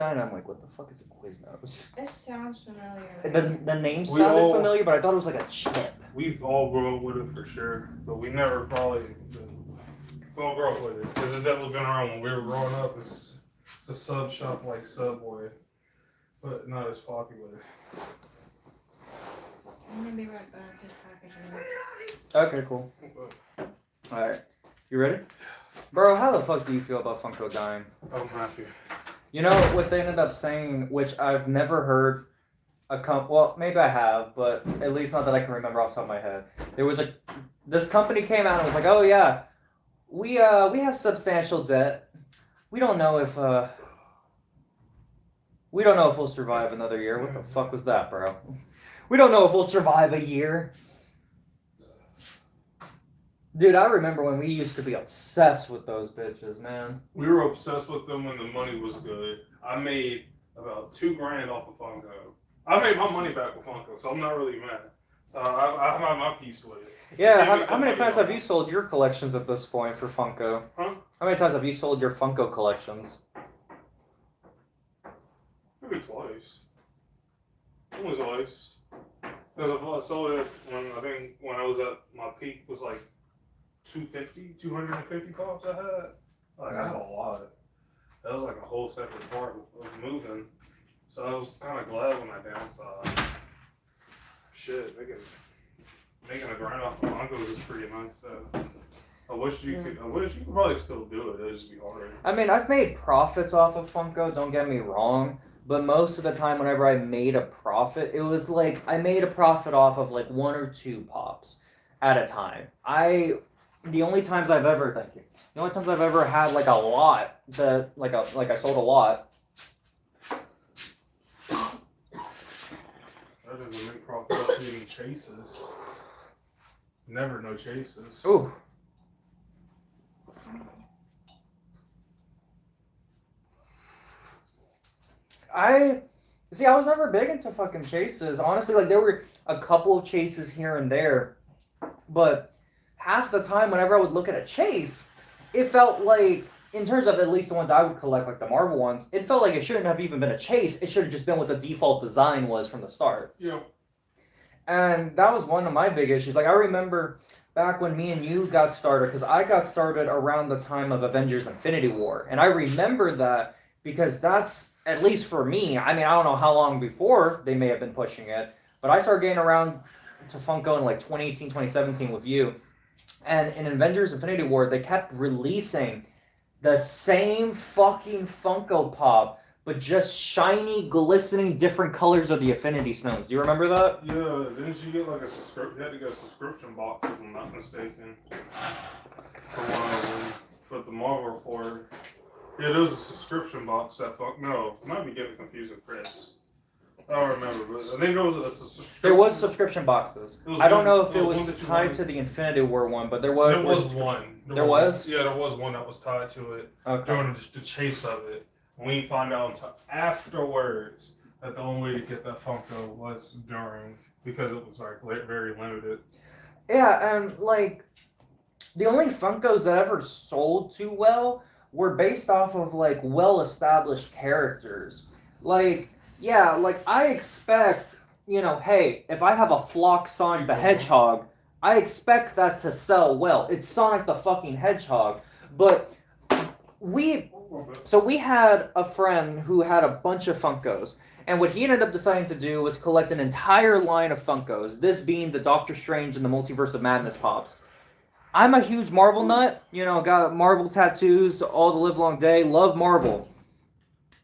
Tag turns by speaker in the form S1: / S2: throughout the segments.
S1: And I'm like, what the fuck is a Quiznos?
S2: It sounds familiar.
S1: The name sounded familiar, but I thought it was like a chip.
S3: We've all grown up with it for sure, but we never probably all grow up with it because it's definitely been around when we were growing up. It's a sub shop like Subway, but not as popular.
S2: I'm gonna be right back. His packaging.
S1: Okay, cool. Alright. You ready? Bro, how the fuck do you feel about Funko dying?
S3: I'm happy.
S1: You know what they ended up saying, which I've never heard well, maybe I have, but at least not that I can remember off the top of my head. There was this company came out and was like, oh yeah, we have substantial debt. We don't know if we'll survive another year. What the fuck was that, bro? We don't know if we'll survive a year. Dude, I remember when we used to be obsessed with those bitches, man.
S3: We were obsessed with them when the money was good. I made about $2,000 off of Funko. I made my money back with Funko, so I'm not really mad. I have my piece with it.
S1: Yeah, how many times have you sold your collections at this point for Funko?
S3: Huh?
S1: How many times have you sold your Funko collections?
S3: Maybe twice. Only twice. Because I sold it when I was at my peak was like 250 pops I had. Like I had a lot. That was like a whole separate part of moving. So I was kind of glad when I downsized. Shit, making a grind off of Funkos is pretty nice though. I wish you could probably still do it. It'd just be harder.
S1: I mean, I've made profits off of Funko, don't get me wrong. But most of the time, whenever I made a profit, it was like I made a profit off of like 1 or 2 pops at a time. The only times I've ever had like a lot that like I sold a lot.
S3: That doesn't make profit off getting chases. Never no chases.
S1: Ooh. I was never big into fucking chases. Honestly, like there were a couple of chases here and there, but half the time whenever I would look at a chase, it felt like, in terms of at least the ones I would collect, like the Marvel ones, it felt like it shouldn't have even been a chase. It should have just been what the default design was from the start.
S3: Yeah.
S1: And that was one of my big issues. Like I remember back when me and you got started, because I got started around the time of Avengers Infinity War, and I remember that because that's, at least for me, I mean, I don't know how long before they may have been pushing it, but I started getting around to Funko in like 2018, 2017 with you. And in Avengers Infinity War, they kept releasing the same fucking Funko Pop, but just shiny, glistening, different colors of the Infinity Stones. Do you remember that?
S3: Yeah, didn't you get like a subscription? You had to get a subscription box, if I'm not mistaken. For one of them, for the Marvel Report. Yeah, there was a subscription box that no, I might be getting confused with Chris. I don't remember, but I think there was a subscription.
S1: There was subscription boxes. I don't know if it was tied to the Infinity War one, but there was.
S3: There was one.
S1: There was?
S3: Yeah, there was one that was tied to it during the chase of it. We didn't find out until afterwards that the only way to get that Funko was during, because it was like very limited.
S1: Yeah, and like the only Funkos that ever sold too well were based off of like well-established characters. Like, yeah, like I expect, hey, if I have a Flock Sonic the Hedgehog, I expect that to sell well. It's Sonic the fucking Hedgehog. But we had a friend who had a bunch of Funkos, and what he ended up deciding to do was collect an entire line of Funkos, this being the Doctor Strange and the Multiverse of Madness pops. I'm a huge Marvel nut, got Marvel tattoos all the live long day, love Marvel.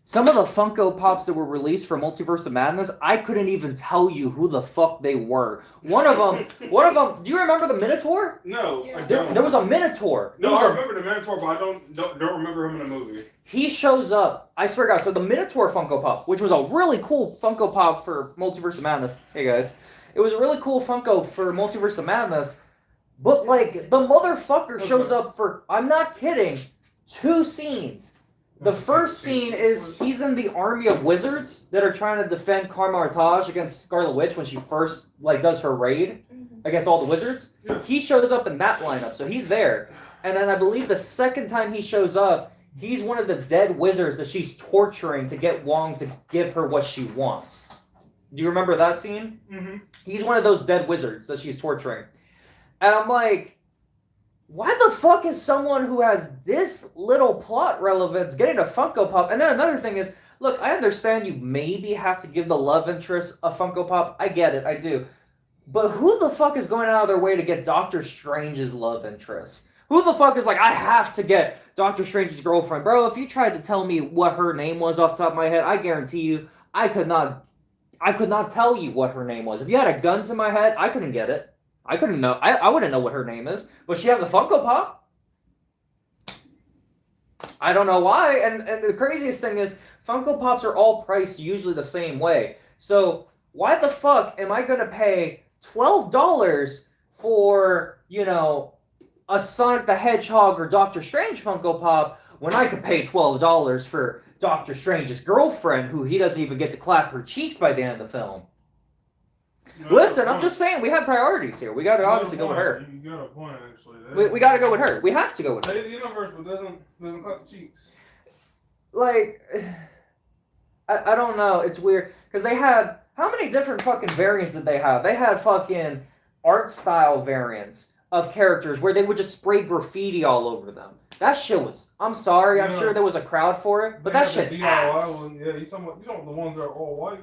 S1: Some of the Funko Pops that were released for Multiverse of Madness, I couldn't even tell you who the fuck they were. One of them, do you remember the Minotaur?
S3: No,
S2: yeah.
S3: I don't.
S1: There was a Minotaur.
S3: No, I remember the Minotaur, but I don't remember him in the movie.
S1: He shows up, I swear to God, so the Minotaur Funko Pop, which was a really cool Funko Pop for Multiverse of Madness. Hey guys. It was a really cool Funko for Multiverse of Madness, but like, the motherfucker shows up for, I'm not kidding, 2 scenes. The first scene is he's in the army of wizards that are trying to defend Carmartage against Scarlet Witch when she first does her raid against all the wizards.
S3: Yeah.
S1: He shows up in that lineup, so he's there. And then I believe the second time he shows up, he's one of the dead wizards that she's torturing to get Wong to give her what she wants. Do you remember that scene?
S3: Mm-hmm.
S1: He's one of those dead wizards that she's torturing. And I'm like, why the fuck is someone who has this little plot relevance getting a Funko Pop? And then another thing is, look, I understand you maybe have to give the love interest a Funko Pop. I get it, I do. But who the fuck is going out of their way to get Doctor Strange's love interest? Who the fuck is like, I have to get Doctor Strange's girlfriend? Bro, if you tried to tell me what her name was off the top of my head, I guarantee you, I could not tell you what her name was. If you had a gun to my head, I couldn't get it. I couldn't know. I wouldn't know what her name is. But she has a Funko Pop. I don't know why. And the craziest thing is, Funko Pops are all priced usually the same way. So why the fuck am I going to pay $12 for, you know, a Sonic the Hedgehog or Doctor Strange Funko Pop when I could pay $12 for Doctor Strange's girlfriend, who he doesn't even get to clap her cheeks by the end of the film? Listen, I'm just saying, we have priorities here. We got to obviously go with her.
S3: You got a point, actually.
S1: We got to go with her. We have to go with her.
S3: Say the universe, but doesn't clap the cheeks.
S1: Like, I don't know. It's weird because they had, how many different fucking variants did they have? They had fucking art style variants of characters where they would just spray graffiti all over them. That shit was, I'm sorry, I'm sure there was a crowd for it, but that shit's ass.
S3: Yeah, you talking about the ones that are all white?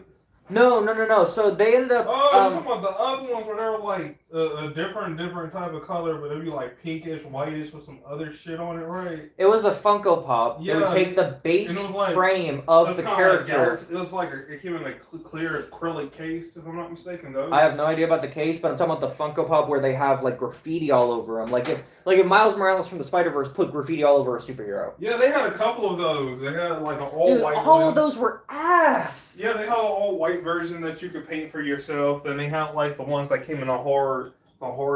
S1: No. So they ended up.
S3: Oh, you're talking about the other ones where they're like a different type of color, but it'd be like pinkish, whitish with some other shit on it, right?
S1: It was a Funko Pop.
S3: Yeah,
S1: it would take the base
S3: like,
S1: frame of the character.
S3: It was like it came in a clear acrylic case, if I'm not mistaken. Those.
S1: I have no idea about the case, but I'm talking about the Funko Pop where they have like graffiti all over them. Like if Miles Morales from the Spider-Verse put graffiti all over a superhero.
S3: Yeah, they had a couple of those. They had like an all white.
S1: All of those were ass.
S3: Yeah, they had an all white version that you could paint for yourself. Then they had like the ones that came in the horror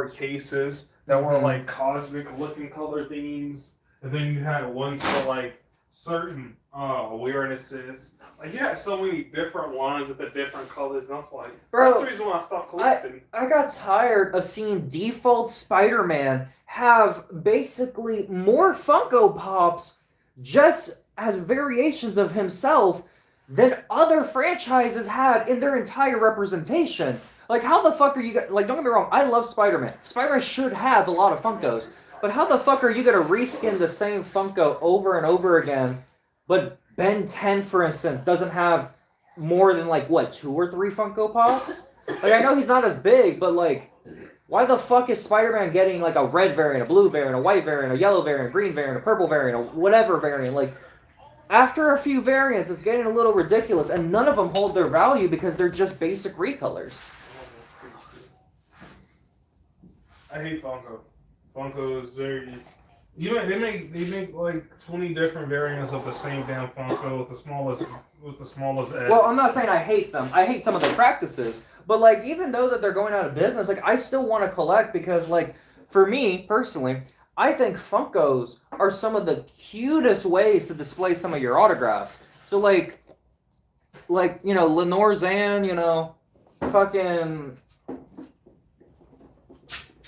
S3: cases that were like cosmic looking color themes. And then you had ones for like certain awarenesses. Like you had so many different ones with the different colors, and I was like,
S1: bro,
S3: that's the reason why I stopped collecting.
S1: I got tired of seeing default Spider-Man have basically more Funko Pops just as variations of himself than other franchises had in their entire representation. Like, how the fuck are you like, don't get me wrong, I love Spider-Man. Spider-Man should have a lot of Funkos. But how the fuck are you gonna reskin the same Funko over and over again? But Ben 10, for instance, doesn't have more than, like, what, 2 or 3 Funko Pops? Like, I know he's not as big, but, like, why the fuck is Spider-Man getting, like, a red variant, a blue variant, a white variant, a yellow variant, a green variant, a purple variant, a whatever variant? Like, after a few variants, it's getting a little ridiculous, and none of them hold their value because they're just basic recolors.
S3: I hate Funko. Funko is very. They make like 20 different variants of the same damn Funko with the smallest edge.
S1: Well, I'm not saying I hate them. I hate some of their practices. But like, even though that they're going out of business, like, I still want to collect because, like, for me personally, I think Funkos are some of the cutest ways to display some of your autographs. So like you know, Lenore Zan, you know, fucking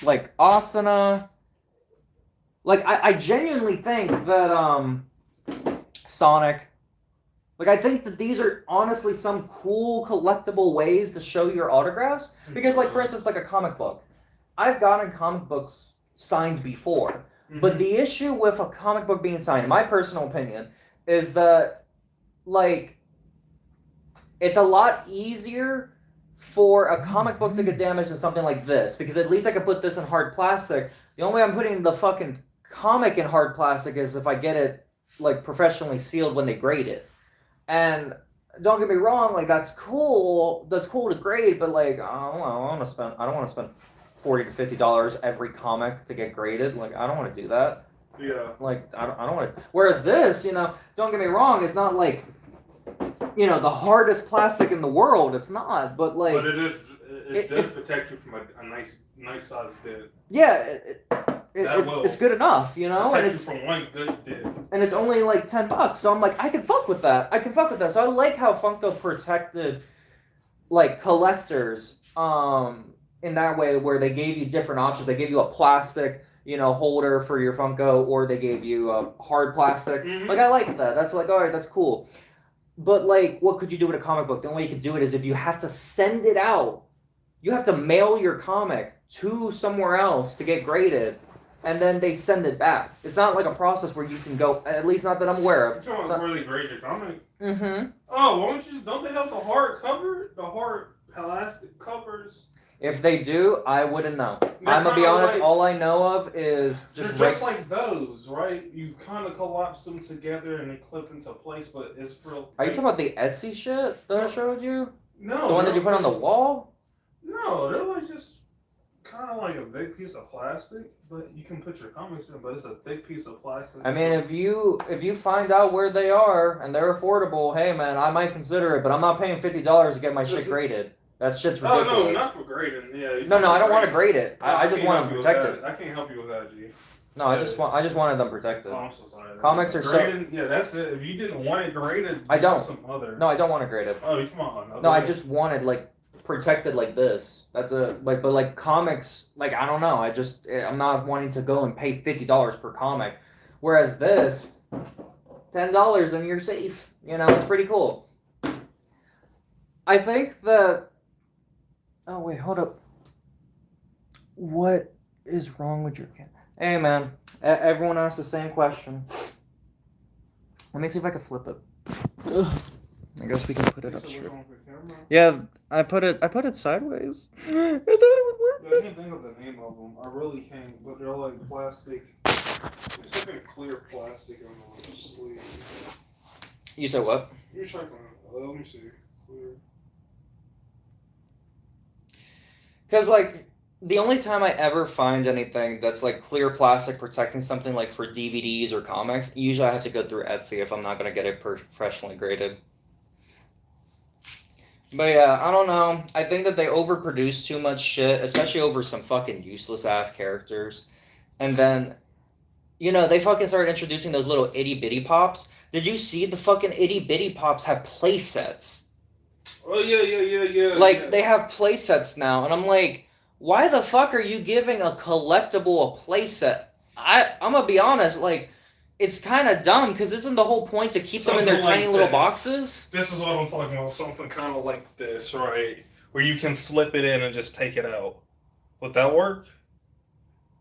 S1: like Asuna. Like, I genuinely think that Sonic, like, I think that these are honestly some cool collectible ways to show your autographs. Because, like, for instance, like a comic book. I've gotten comic books signed before. But the issue with a comic book being signed, in my personal opinion, is that, like, it's a lot easier for a comic book to get damaged than something like this. Because at least I can put this in hard plastic. The only way I'm putting the fucking comic in hard plastic is if I get it, like, professionally sealed when they grade it. And don't get me wrong, like, that's cool to grade, but, like, I don't want to spend $40 to $50 every comic to get graded. Like, I don't want to do that.
S3: Yeah.
S1: Like, I don't want to. Whereas this, you know, don't get me wrong, it's not like, you know, the hardest plastic in the world. It's not, but like.
S3: But it does protect you from a nice sized dent.
S1: Yeah. It's good enough, you know,
S3: and it's from one good dent. And
S1: it's only like $10, so I'm like, I can fuck with that. So I like how Funko protected, like, collectors, in that way, where they gave you different options. They gave you a plastic, holder for your Funko, or they gave you a hard plastic.
S3: Mhm.
S1: Like I like that. That's like, all right, that's cool. But like, what could you do with a comic book? The only way you could do it is if you have to send it out. You have to mail your comic to somewhere else to get graded, and then they send it back. It's not like a process where you can go, at least not that I'm aware of.
S3: You're talking about where they grade your comic.
S1: Mm-hmm.
S3: Oh, why don't you just, don't they have the hard cover? The hard plastic covers?
S1: If they do, I wouldn't know.
S3: They're
S1: I'm gonna be
S3: kinda
S1: honest.
S3: like-
S1: All I know of is just
S3: They're just like those, right? You've kind of collapsed them together and they clip into place, but it's for.
S1: Are you talking about the Etsy shit that I showed you?
S3: No.
S1: The one that
S3: they're
S1: you put on the
S3: like-
S1: wall?
S3: No, they're like just kind of like a big piece of plastic, but you can put your comics in. But it's a thick piece of plastic.
S1: I mean, if you find out where they are and they're affordable, hey man, I might consider it, but I'm not paying $50 to get my shit graded. That shit's ridiculous.
S3: Oh no, not for grading. Yeah.
S1: No, I don't want to grade it.
S3: No,
S1: I just
S3: can't
S1: want
S3: help
S1: them
S3: you with
S1: protected.
S3: that. I can't help you with that, G.
S1: No, I just wanted them protected.
S3: Oh, I'm so sorry.
S1: Comics are so-
S3: grading, yeah, that's it. If you didn't want it graded,
S1: I don't.
S3: do some other.
S1: No, I don't want to grade it.
S3: Oh, you come on.
S1: No, I just wanted like protected like this. That's but like comics, like I don't know. I'm not wanting to go and pay $50 per comic, whereas this, $10 and you're safe. It's pretty cool. I think that. Oh wait, hold up. What is wrong with your camera? Hey man, everyone asked the same question. Let me see if I can flip it. Ugh. I guess we can put it up straight. Yeah, I put it sideways. I thought it would work.
S3: I can't think of the name of them. I really can't, but they're like plastic. It's like a clear plastic on the sleeve.
S1: You said what?
S3: You're checking. Let me see. Clear.
S1: Because like the only time I ever find anything that's like clear plastic protecting something like for DVDs or comics, usually I have to go through Etsy if I'm not gonna get it professionally graded. But yeah, I don't know. I think that they overproduce too much shit, especially over some fucking useless ass characters. And then, they fucking started introducing those little itty bitty pops. Did you see the fucking itty bitty pops have play sets?
S3: Oh yeah.
S1: Like they have play sets now, and I'm like, why the fuck are you giving a collectible a play set? I'm gonna be honest, like. It's kind of dumb, because isn't the whole point to keep them in their tiny little boxes?
S3: This is what I'm talking about. Something kind of like this, right? Where you can slip it in and just take it out. Would that work?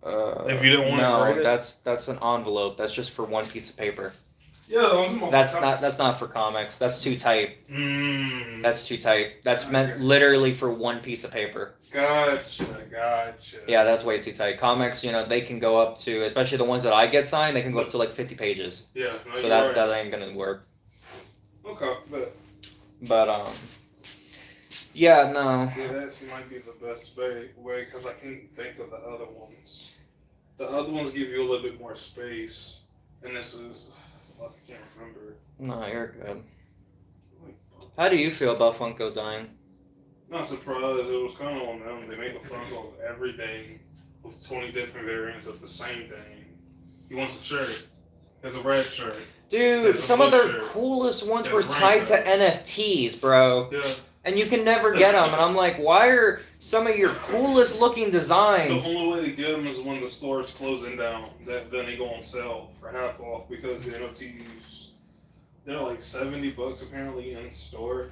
S3: If you didn't want to grade it?
S1: that's an envelope. That's just for one piece of paper.
S3: Yeah,
S1: that's not for comics. That's too tight. That's too tight. That's meant literally for one piece of paper.
S3: Gotcha.
S1: Yeah, that's way too tight. Comics, they can go up to, especially the ones that I get signed, they can go up to like 50 pages.
S3: Yeah. No,
S1: so that ain't gonna work.
S3: Okay,
S1: but yeah, no.
S3: Yeah, that might be the best way because I can't think of the other ones. The other ones give you a little bit more space, and this is. Fuck, I can't remember.
S1: No, you're good. How do you feel about Funko dying?
S3: Not surprised. It was kind of on them. They make a Funko of everything with 20 different variants of the same thing. He wants a shirt. There's a red shirt.
S1: Dude, some of their coolest ones were tied to NFTs, bro.
S3: Yeah.
S1: And you can never get them. And I'm like, why are some of your coolest looking designs?
S3: The only way to get them is when the store is closing down. Then they go on sale for half off because the NFTs, they're like $70 apparently in store.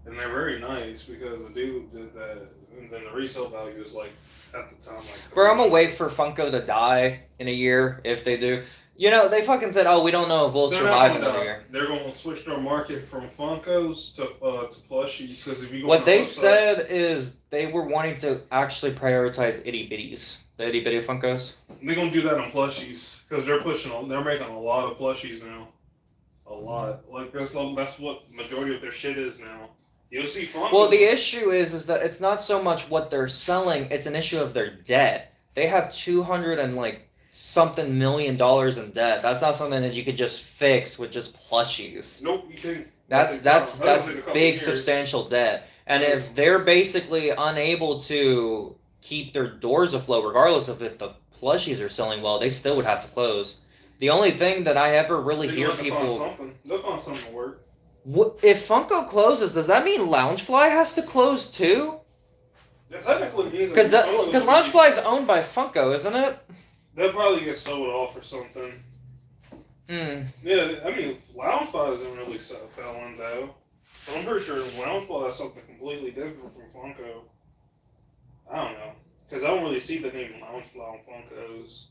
S3: And they're very nice because the dude did that. And then the resale value is like, at the time, like...
S1: Bro, I'm gonna wait for Funko to die in a year if they do. They fucking said, oh, we don't know if we'll survive another year.
S3: They're going to switch their market from Funkos to plushies. Because if you go
S1: what they said is they were wanting to actually prioritize itty bitties. The itty bitty Funkos.
S3: They're going to do that on plushies. Because they're making a lot of plushies now. A lot. Like, that's what majority of their shit is now. You'll see Funko.
S1: Well, the issue is that it's not so much what they're selling, it's an issue of their debt. They have $200 million in debt. That's not something that you could just fix with just plushies.
S3: Nope, you can't.
S1: That's big substantial debt. And if they're basically unable to keep their doors afloat, regardless of if the plushies are selling well, they still would have to close. The only thing that I ever really hear people...
S3: They'll find something to work.
S1: If Funko closes, does that mean Loungefly has to close too?
S3: Yeah, technically,
S1: because Loungefly is owned by Funko, isn't it?
S3: They'll probably get sold off or something.
S1: Hmm.
S3: Yeah, I mean, Loungefly isn't really selling though. So I'm pretty sure Loungefly is something completely different from Funko. I don't know. Because I don't really see the name Loungefly on Funkos.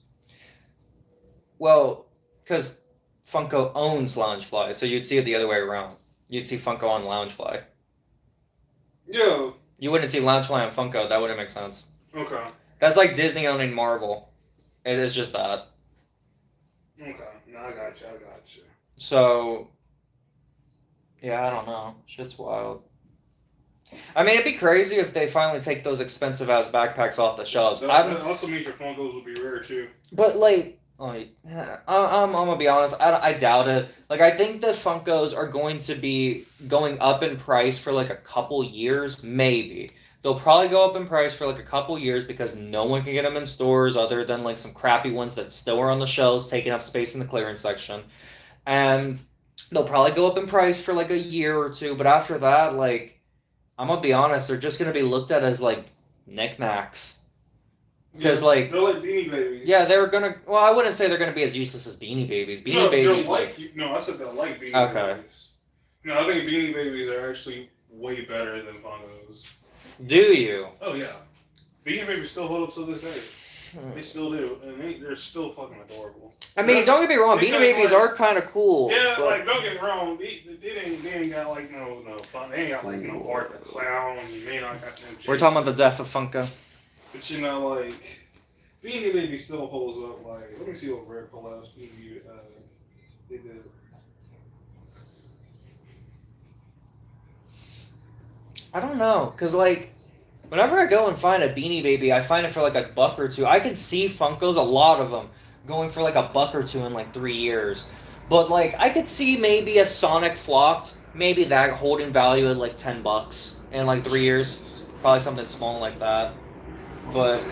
S1: Well, because Funko owns Loungefly, so you'd see it the other way around. You'd see Funko on Loungefly.
S3: Yeah.
S1: You wouldn't see Loungefly on Funko. That wouldn't make sense.
S3: Okay.
S1: That's like Disney owning Marvel. It is just that.
S3: Okay. No, I got you.
S1: So, yeah, I don't know. Shit's wild. I mean, it'd be crazy if they finally take those expensive ass backpacks off the shelves.
S3: That also means your Funkos will be rare too.
S1: But I'm gonna be honest. I doubt it. Like, I think that Funkos are going to be going up in price for like a couple years, maybe. They'll probably go up in price for like a couple years because no one can get them in stores other than like some crappy ones that still are on the shelves, taking up space in the clearance section. And they'll probably go up in price for like a year or two. But after that, like, I'm gonna be honest, they're just gonna be looked at as like knickknacks. Because like
S3: they're like Beanie Babies.
S1: Yeah, they're gonna. Well, I wouldn't say they're gonna be as useless as Beanie Babies. Beanie Babies,
S3: no, I said they're like Beanie
S1: Okay.
S3: Babies. No, I think Beanie Babies are actually way better than Funkos.
S1: Do you?
S3: Oh yeah, Beanie Babies still hold up to this day. They still do, and they're still fucking adorable.
S1: I mean, don't get me wrong. Beanie Babies are kind of cool.
S3: Yeah,
S1: but...
S3: like don't get me wrong. They ain't got like no fun. They ain't got like no Bart the Clown. You may not got no.
S1: We're talking about the death of Funko.
S3: But you know, like Beanie Baby still holds up. Like, let me see what rare collabs they did.
S1: I don't know, cause like, whenever I go and find a Beanie Baby, I find it for like a buck or two. I can see Funkos, a lot of them, going for like a buck or two in like 3 years. But like, I could see maybe a Sonic flocked, maybe that holding value at like $10 in like 3 years. Probably something small like that. But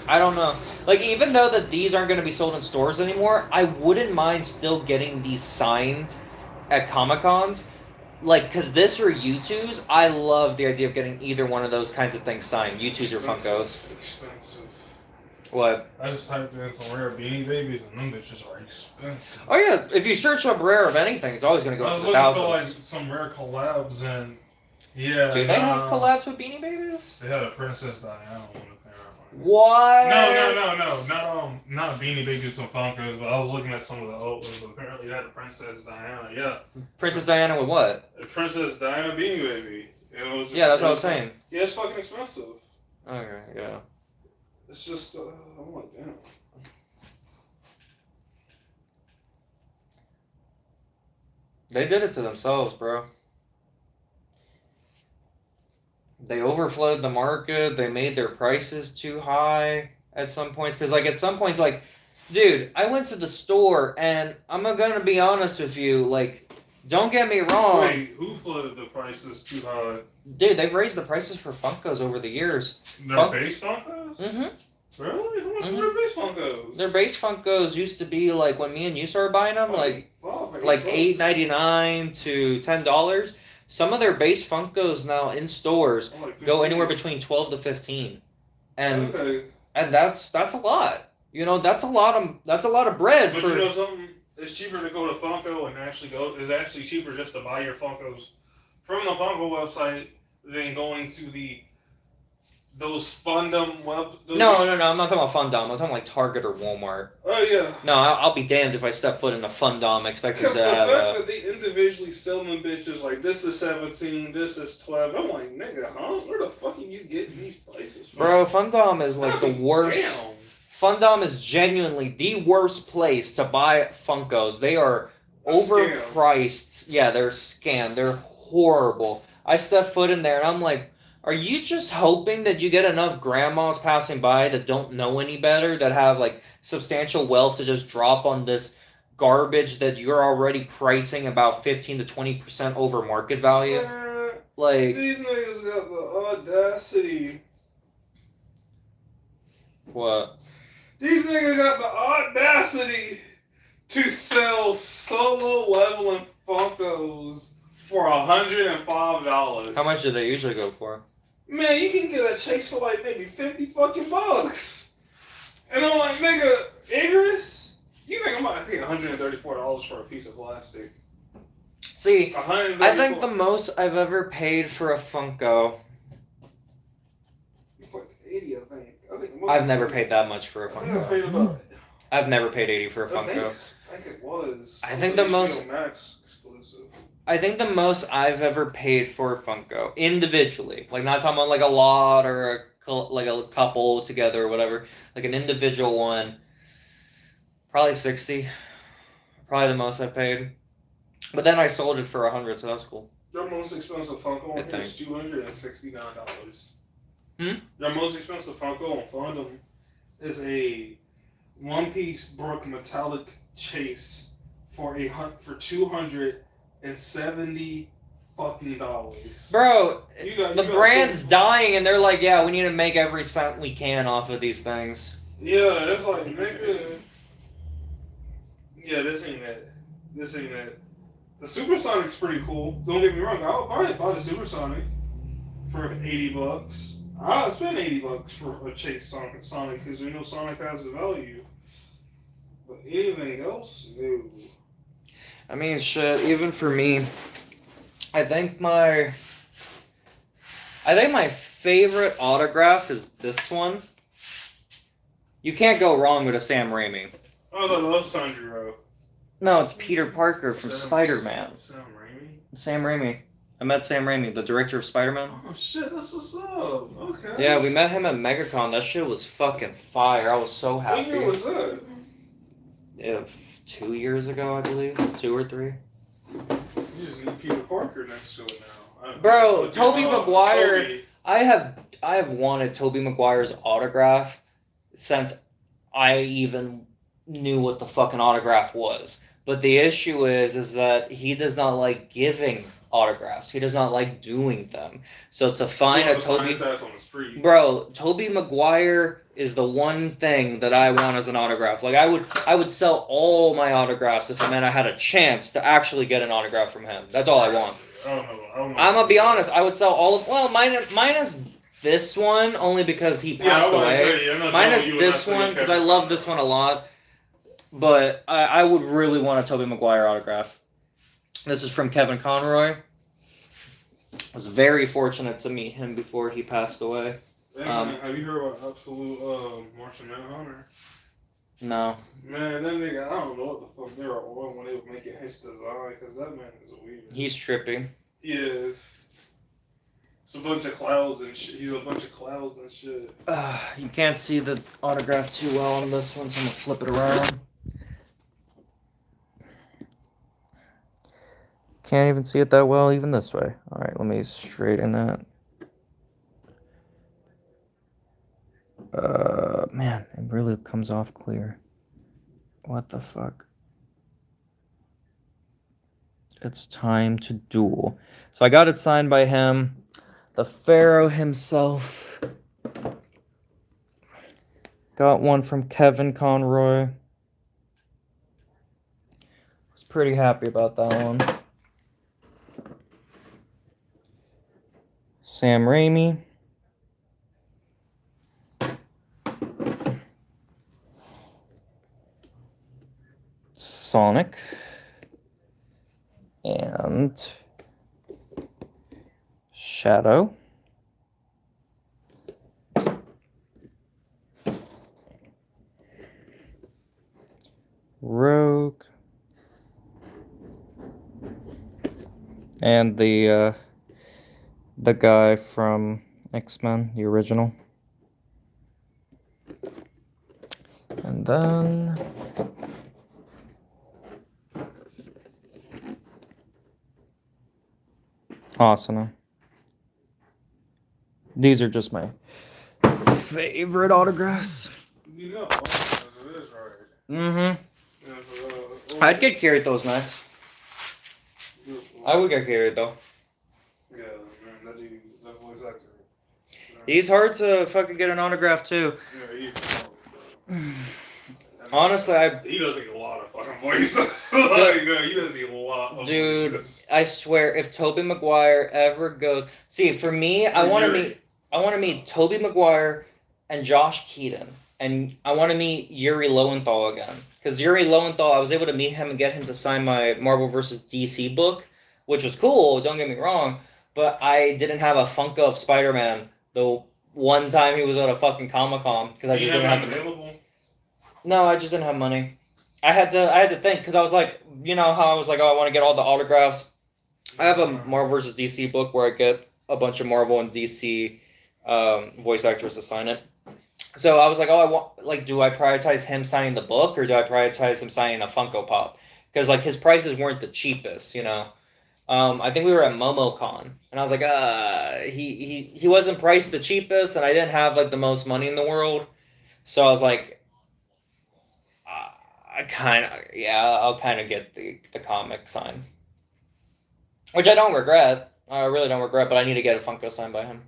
S1: I don't know. Like, even though that these aren't going to be sold in stores anymore, I wouldn't mind still getting these signed at Comic-Cons. Like, because this or U2s, I love the idea of getting either one of those kinds of things signed. U2s or Funkos.
S3: Expensive.
S1: What?
S3: I just typed in some rare Beanie Babies and them bitches are expensive.
S1: Oh yeah, if you search up rare of anything, it's always going to go
S3: I
S1: to
S3: was
S1: the
S3: looking
S1: thousands.
S3: for like some rare collabs and yeah.
S1: Do they have collabs with Beanie Babies?
S3: They had a Princess Diana one.
S1: What?
S3: No, not Beanie Babies and Funkos, but I was looking at some of the old ones. Apparently, they had a Princess Diana. Yeah.
S1: Princess Diana with what?
S3: A Princess Diana Beanie Baby. It was just,
S1: Yeah, that's what I was saying.
S3: Yeah, it's fucking expensive.
S1: Okay, yeah.
S3: It's just, I'm like, damn.
S1: They did it to themselves, bro. They overflowed the market. They made their prices too high at some points. Because, like, at some points, like, dude, I went to the store, and I'm going to be honest with you, like, don't get me wrong.
S3: Wait, who flooded the prices too high?
S1: Dude, they've raised the prices for Funkos over the years.
S3: Their base Funkos?
S1: Mm-hmm.
S3: Really? How much are their base Funkos?
S1: Their base Funkos used to be, like, when me and you started buying them, like $8.99 to $10. Some of their base Funkos now in stores go anywhere between 12 to 15, and that's a lot. You know, that's a lot of bread.
S3: But you know something? It's cheaper to go to Funko and it's actually cheaper just to buy your Funkos from the Funko website than going to those Fundum web.
S1: No, I'm not talking about Fundom. I'm talking like Target or Walmart.
S3: Oh yeah.
S1: No, I'll be damned if I step foot in a Fundom expecting to
S3: Because
S1: have.
S3: the fact that they individually sell them bitches like this is 17, this is 12. I'm like, nigga, huh? Where the fuck are you getting these prices from?
S1: Bro, Fundom is like the worst.
S3: Damn.
S1: Fundom is genuinely the worst place to buy Funkos. They are overpriced. Yeah, they're scam. They're horrible. I step foot in there and I'm like, are you just hoping that you get enough grandmas passing by that don't know any better, that have like substantial wealth to just drop on this garbage that you're already pricing about 15 to 20% over market value? Like,
S3: these niggas got the audacity.
S1: What?
S3: These niggas got the audacity to sell solo leveling Funkos for $105.
S1: How much do they usually go for?
S3: Man, you can get a chase for like maybe $50 fucking bucks. And I'm like, nigga, Igorous? You think I'm about to pay $134 for a piece of plastic?
S1: See,
S3: $134.
S1: I think the most I've ever paid for a Funko.
S3: You fucking 80, I think. The most
S1: I've never paid that much for a
S3: I think I
S1: Funko.
S3: paid about.
S1: I've never paid 80 for a
S3: I
S1: Funko.
S3: think it was.
S1: I
S3: It
S1: think
S3: was
S1: the
S3: an
S1: most-
S3: HBO Max exclusive.
S1: I think the most I've ever paid for a Funko individually, like not talking about like a lot or like a couple together or whatever, like an individual one, probably 60. Probably the most I paid. But then I sold it for 100, so that's cool.
S3: Your most expensive Funko on
S1: Good
S3: here is $269.
S1: Hmm?
S3: Your most expensive Funko on Fandom is a one-piece Brook metallic chase for $270 fucking dollars.
S1: Bro,
S3: You got
S1: brand's dying, and they're like, yeah, we need to make every cent we can off of these things.
S3: Yeah, it's like, nigga. Yeah, this ain't it. This ain't it. The Supersonic's pretty cool. Don't get me wrong. I'll probably buy the Supersonic for $80. I'll spend $80 for a Chase Sonic because we know Sonic has the value. But anything else, no.
S1: I mean, shit, even for me, I think my favorite autograph is this one. You can't go wrong with a Sam Raimi.
S3: Oh, the Love Tanjiro.
S1: No, it's Peter Parker from Spider-Man.
S3: Sam Raimi?
S1: Sam Raimi. I met Sam Raimi, the director of Spider-Man.
S3: Oh, shit, that's what's up. Okay.
S1: Yeah, we met him at MegaCon. That shit was fucking fire. I was so
S3: What
S1: happy.
S3: year was that?
S1: Yeah, 2 years ago, I believe. 2 or 3.
S3: You just need Peter Parker next to it now.
S1: Bro, Tobey Maguire.
S3: Tobey.
S1: I have wanted Tobey Maguire's autograph since I even knew what the fucking autograph was. But the issue is that he does not like giving autographs. He does not like doing them. So to find a Tobey, bro, Tobey Maguire is the one thing that I want as an autograph. Like I would sell all my autographs if it meant I had a chance to actually get an autograph from him. That's all I want.
S3: I don't know.
S1: I'm gonna be honest. I would sell all of minus this one only because he passed away. Minus this one because I love this one a lot. But I would really want a Tobey Maguire autograph. This is from Kevin Conroy. I was very fortunate to meet him before he passed away.
S3: Have you heard about Absolute Martian Manhunter?
S1: No.
S3: Man, that nigga, I don't know what the fuck they were on when they were making his design, because that man is weird.
S1: He's trippy.
S3: He is. It's a bunch of clouds and shit. He's a bunch of clouds and shit.
S1: You can't see the autograph too well on this one, so I'm gonna flip it around. Can't even see it that well, even this way. All right, let me straighten that. Man, it really comes off clear. What the fuck? It's time to duel. So I got it signed by him, the Pharaoh himself. Got one from Kevin Conroy. Was pretty happy about that one. Sam Raimi. Sonic. And Shadow. Rogue. And the guy from X-Men, the original. And then Asuna. These are just my favorite autographs.
S3: You know, it is right.
S1: Mm-hmm.
S3: Yeah,
S1: I'd get carried those next. I would get carried though.
S3: Yeah, man, that voice actor.
S1: He's hard to fucking get an autograph too.
S3: Yeah,
S1: Honestly,
S3: he doesn't get a lot of fucking voices. Like, he doesn't get a lot of voices.
S1: I swear, if Tobey Maguire ever goes, see, for me, I want to meet Tobey Maguire and Josh Keaton. and I want to meet Yuri Lowenthal again. Because Yuri Lowenthal, I was able to meet him and get him to sign my Marvel vs. DC book, which was cool, don't get me wrong, but I didn't have a Funko of Spider-Man the one time he was at a fucking Comic-Con, because I just didn't have the
S3: available.
S1: No, I just didn't have money. I had to think, because I was like, you know how I was like, oh, I want to get all the autographs. I have a Marvel vs. DC book where I get a bunch of Marvel and DC voice actors to sign it. So I was like, oh, I want, like, do I prioritize him signing the book, or do I prioritize him signing a Funko Pop? Because, like, his prices weren't the cheapest, you know. I think we were at MomoCon, and I was like, he wasn't priced the cheapest, and I didn't have, like, the most money in the world. So I was like, I'll kind of get the comic sign. Which I don't regret. I really don't regret, but I need to get a Funko signed by him.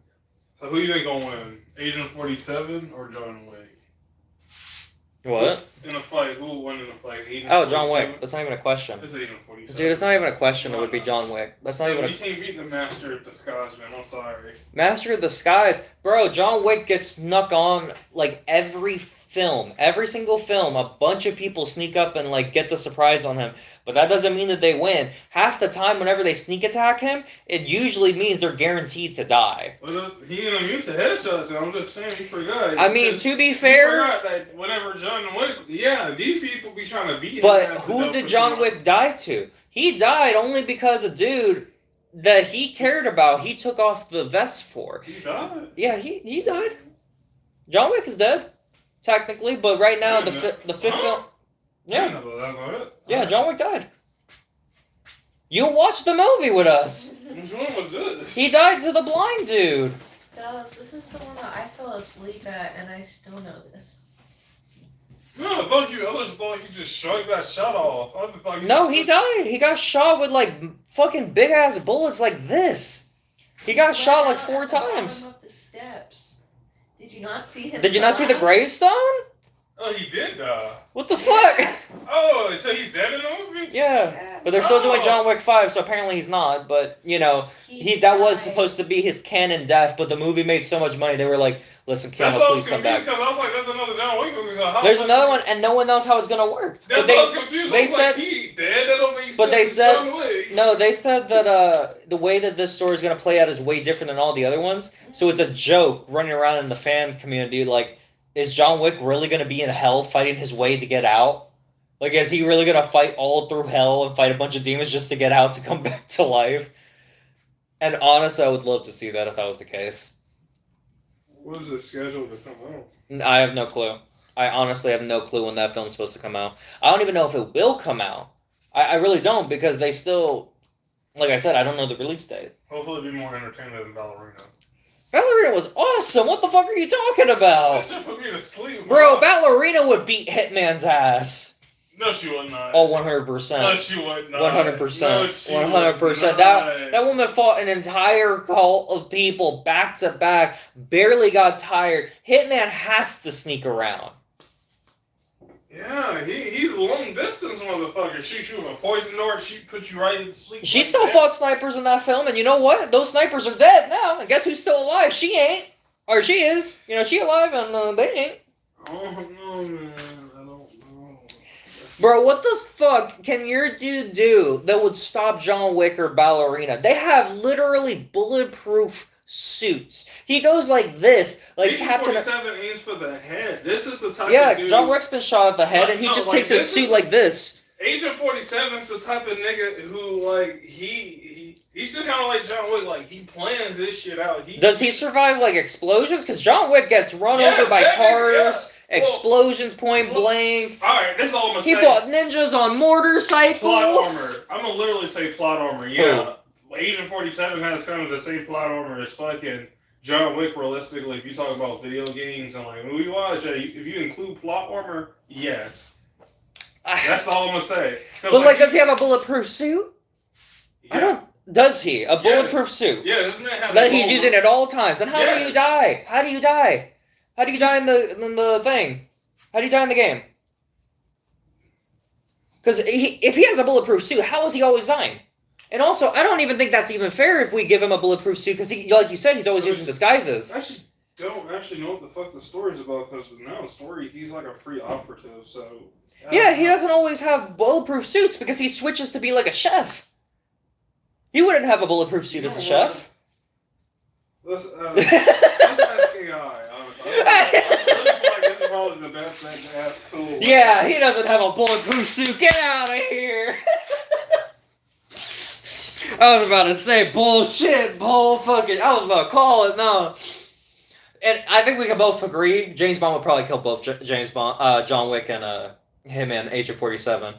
S3: So who you think gonna win? Agent 47 or John Wick?
S1: What?
S3: In a fight, who will win in a fight? Agent
S1: John
S3: 47?
S1: Wick. That's not even a question.
S3: It's Agent 47.
S1: Dude, it's not even a question. It would be John Wick. That's not even
S3: You can't beat the Master of Disguise, man. I'm sorry.
S1: Master of Disguise. Bro, John Wick gets snuck on, like, every film. Every single film, a bunch of people sneak up and, like, get the surprise on him. But that doesn't mean that they win. Half the time, whenever they sneak attack him, it usually means they're guaranteed to die.
S3: Well, he ain't immune to headshots, and I'm just saying, he forgot.
S1: I mean, to be fair...
S3: He forgot that whenever John Wick... Yeah, these people be trying to beat him.
S1: But who did John Wick die to? He died only because a dude that he cared about, he took off the vest for.
S3: He died?
S1: Yeah, he died. John Wick is dead, technically, but right now, the fifth film... Yeah. Yeah, John Wick died. You watched the movie with us.
S3: Which one was this?
S1: He died to the blind dude.
S4: Dallas, this is the one that I fell asleep at, and I still know this.
S3: No, I just thought he just got shot off. I just thought
S1: he died. He got shot with, like, fucking big-ass bullets like this. He got shot, like, 4 times.
S4: Up the steps. Did you not see him?
S1: Did you not see the gravestone?
S3: Oh, he did die.
S1: What the fuck?
S3: Oh, so he's dead in the movie?
S1: Yeah, but they're still doing John Wick 5, so apparently he's not. But, you know, that was supposed to be his canon death, but the movie made so much money, they were like, listen, Keanu, please come back.
S3: Because I was like, that's another John Wick movie.
S1: There's another one, and no one knows how it's going to work.
S3: That's why I was confused.
S1: They said,
S3: he dead? That don't make sense.
S1: But they said,
S3: John Wick.
S1: No, they said that the way that this story is going to play out is way different than all the other ones. So it's a joke running around in the fan community, like, is John Wick really going to be in hell fighting his way to get out? Like, is he really going to fight all through hell and fight a bunch of demons just to get out to come back to life? And honestly, I would love to see that if that was the case.
S3: What is it scheduled to come out?
S1: I have no clue. I honestly have no clue when that film's supposed to come out. I don't even know if it will come out. I really don't, because they still... Like I said, I don't know the release date.
S3: Hopefully it'll be more entertaining than Ballerina.
S1: Ballerina was awesome! What the fuck are you talking about?
S3: That shit put me to sleep.
S1: Bro, Ballerina would beat Hitman's ass.
S3: No, she would not.
S1: Oh, 100%.
S3: No, she would not.
S1: 100%.
S3: No, she
S1: 100%. That woman fought an entire cult of people back to back, barely got tired. Hitman has to sneak around.
S3: Yeah, he's a long distance motherfucker. Shoot you with a poison dart, she put you right in sleep.
S1: She still fought snipers in that film, and you know what? Those snipers are dead now. And guess who's still alive? She ain't. Or she is. You know, she alive, and they ain't.
S3: Oh, no, man. I don't know.
S1: Bro, what the fuck can your dude do that would stop John Wick or Ballerina? They have literally bulletproof suits. He goes like this, like Captain.
S3: 47 aims for the head. This is the type of
S1: Yeah,
S3: dude...
S1: John Wick's been shot at the head, and he just takes his suit like this.
S3: Agent 47 is the type of nigga who, like, he's just kind of like John Wick. Like, he plans this shit out.
S1: Does he survive, like, explosions? Because John Wick gets run over by cars, explosions point blank.
S3: Alright, this is all I'm gonna say.
S1: He fought ninjas on motorcycles.
S3: Plot armor. I'm gonna literally say plot armor, yeah. Agent 47 has kind of the same plot armor as fucking John Wick, realistically. If you talk about video games and, like, movie-wise, yeah, if you include plot armor, yes. That's all I'm gonna say.
S1: But, like, does he have a bulletproof suit? Yeah. I don't... Does he? A bulletproof suit?
S3: Yeah, this man has
S1: that he's using at all times. And how do you die? How do you die? How do you die in the thing? How do you die in the game? Because if he has a bulletproof suit, how is he always dying? And also, I don't even think that's even fair if we give him a bulletproof suit, because, like you said, he's always using disguises.
S3: Actually, don't actually know what the fuck the story's about, because no story, he's like a free operative, so.
S1: Yeah, he doesn't always have bulletproof suits because he switches to be like a chef. He wouldn't have a bulletproof suit as a chef.
S3: Let's ask AI. I really feel like this is probably the best thing to ask Cool.
S1: Yeah, he doesn't have a bulletproof suit. Get out of here. I was about to say bullshit, bull fucking. I was about to call it, no. And I think we can both agree James Bond would probably kill both John Wick and him in Agent 47.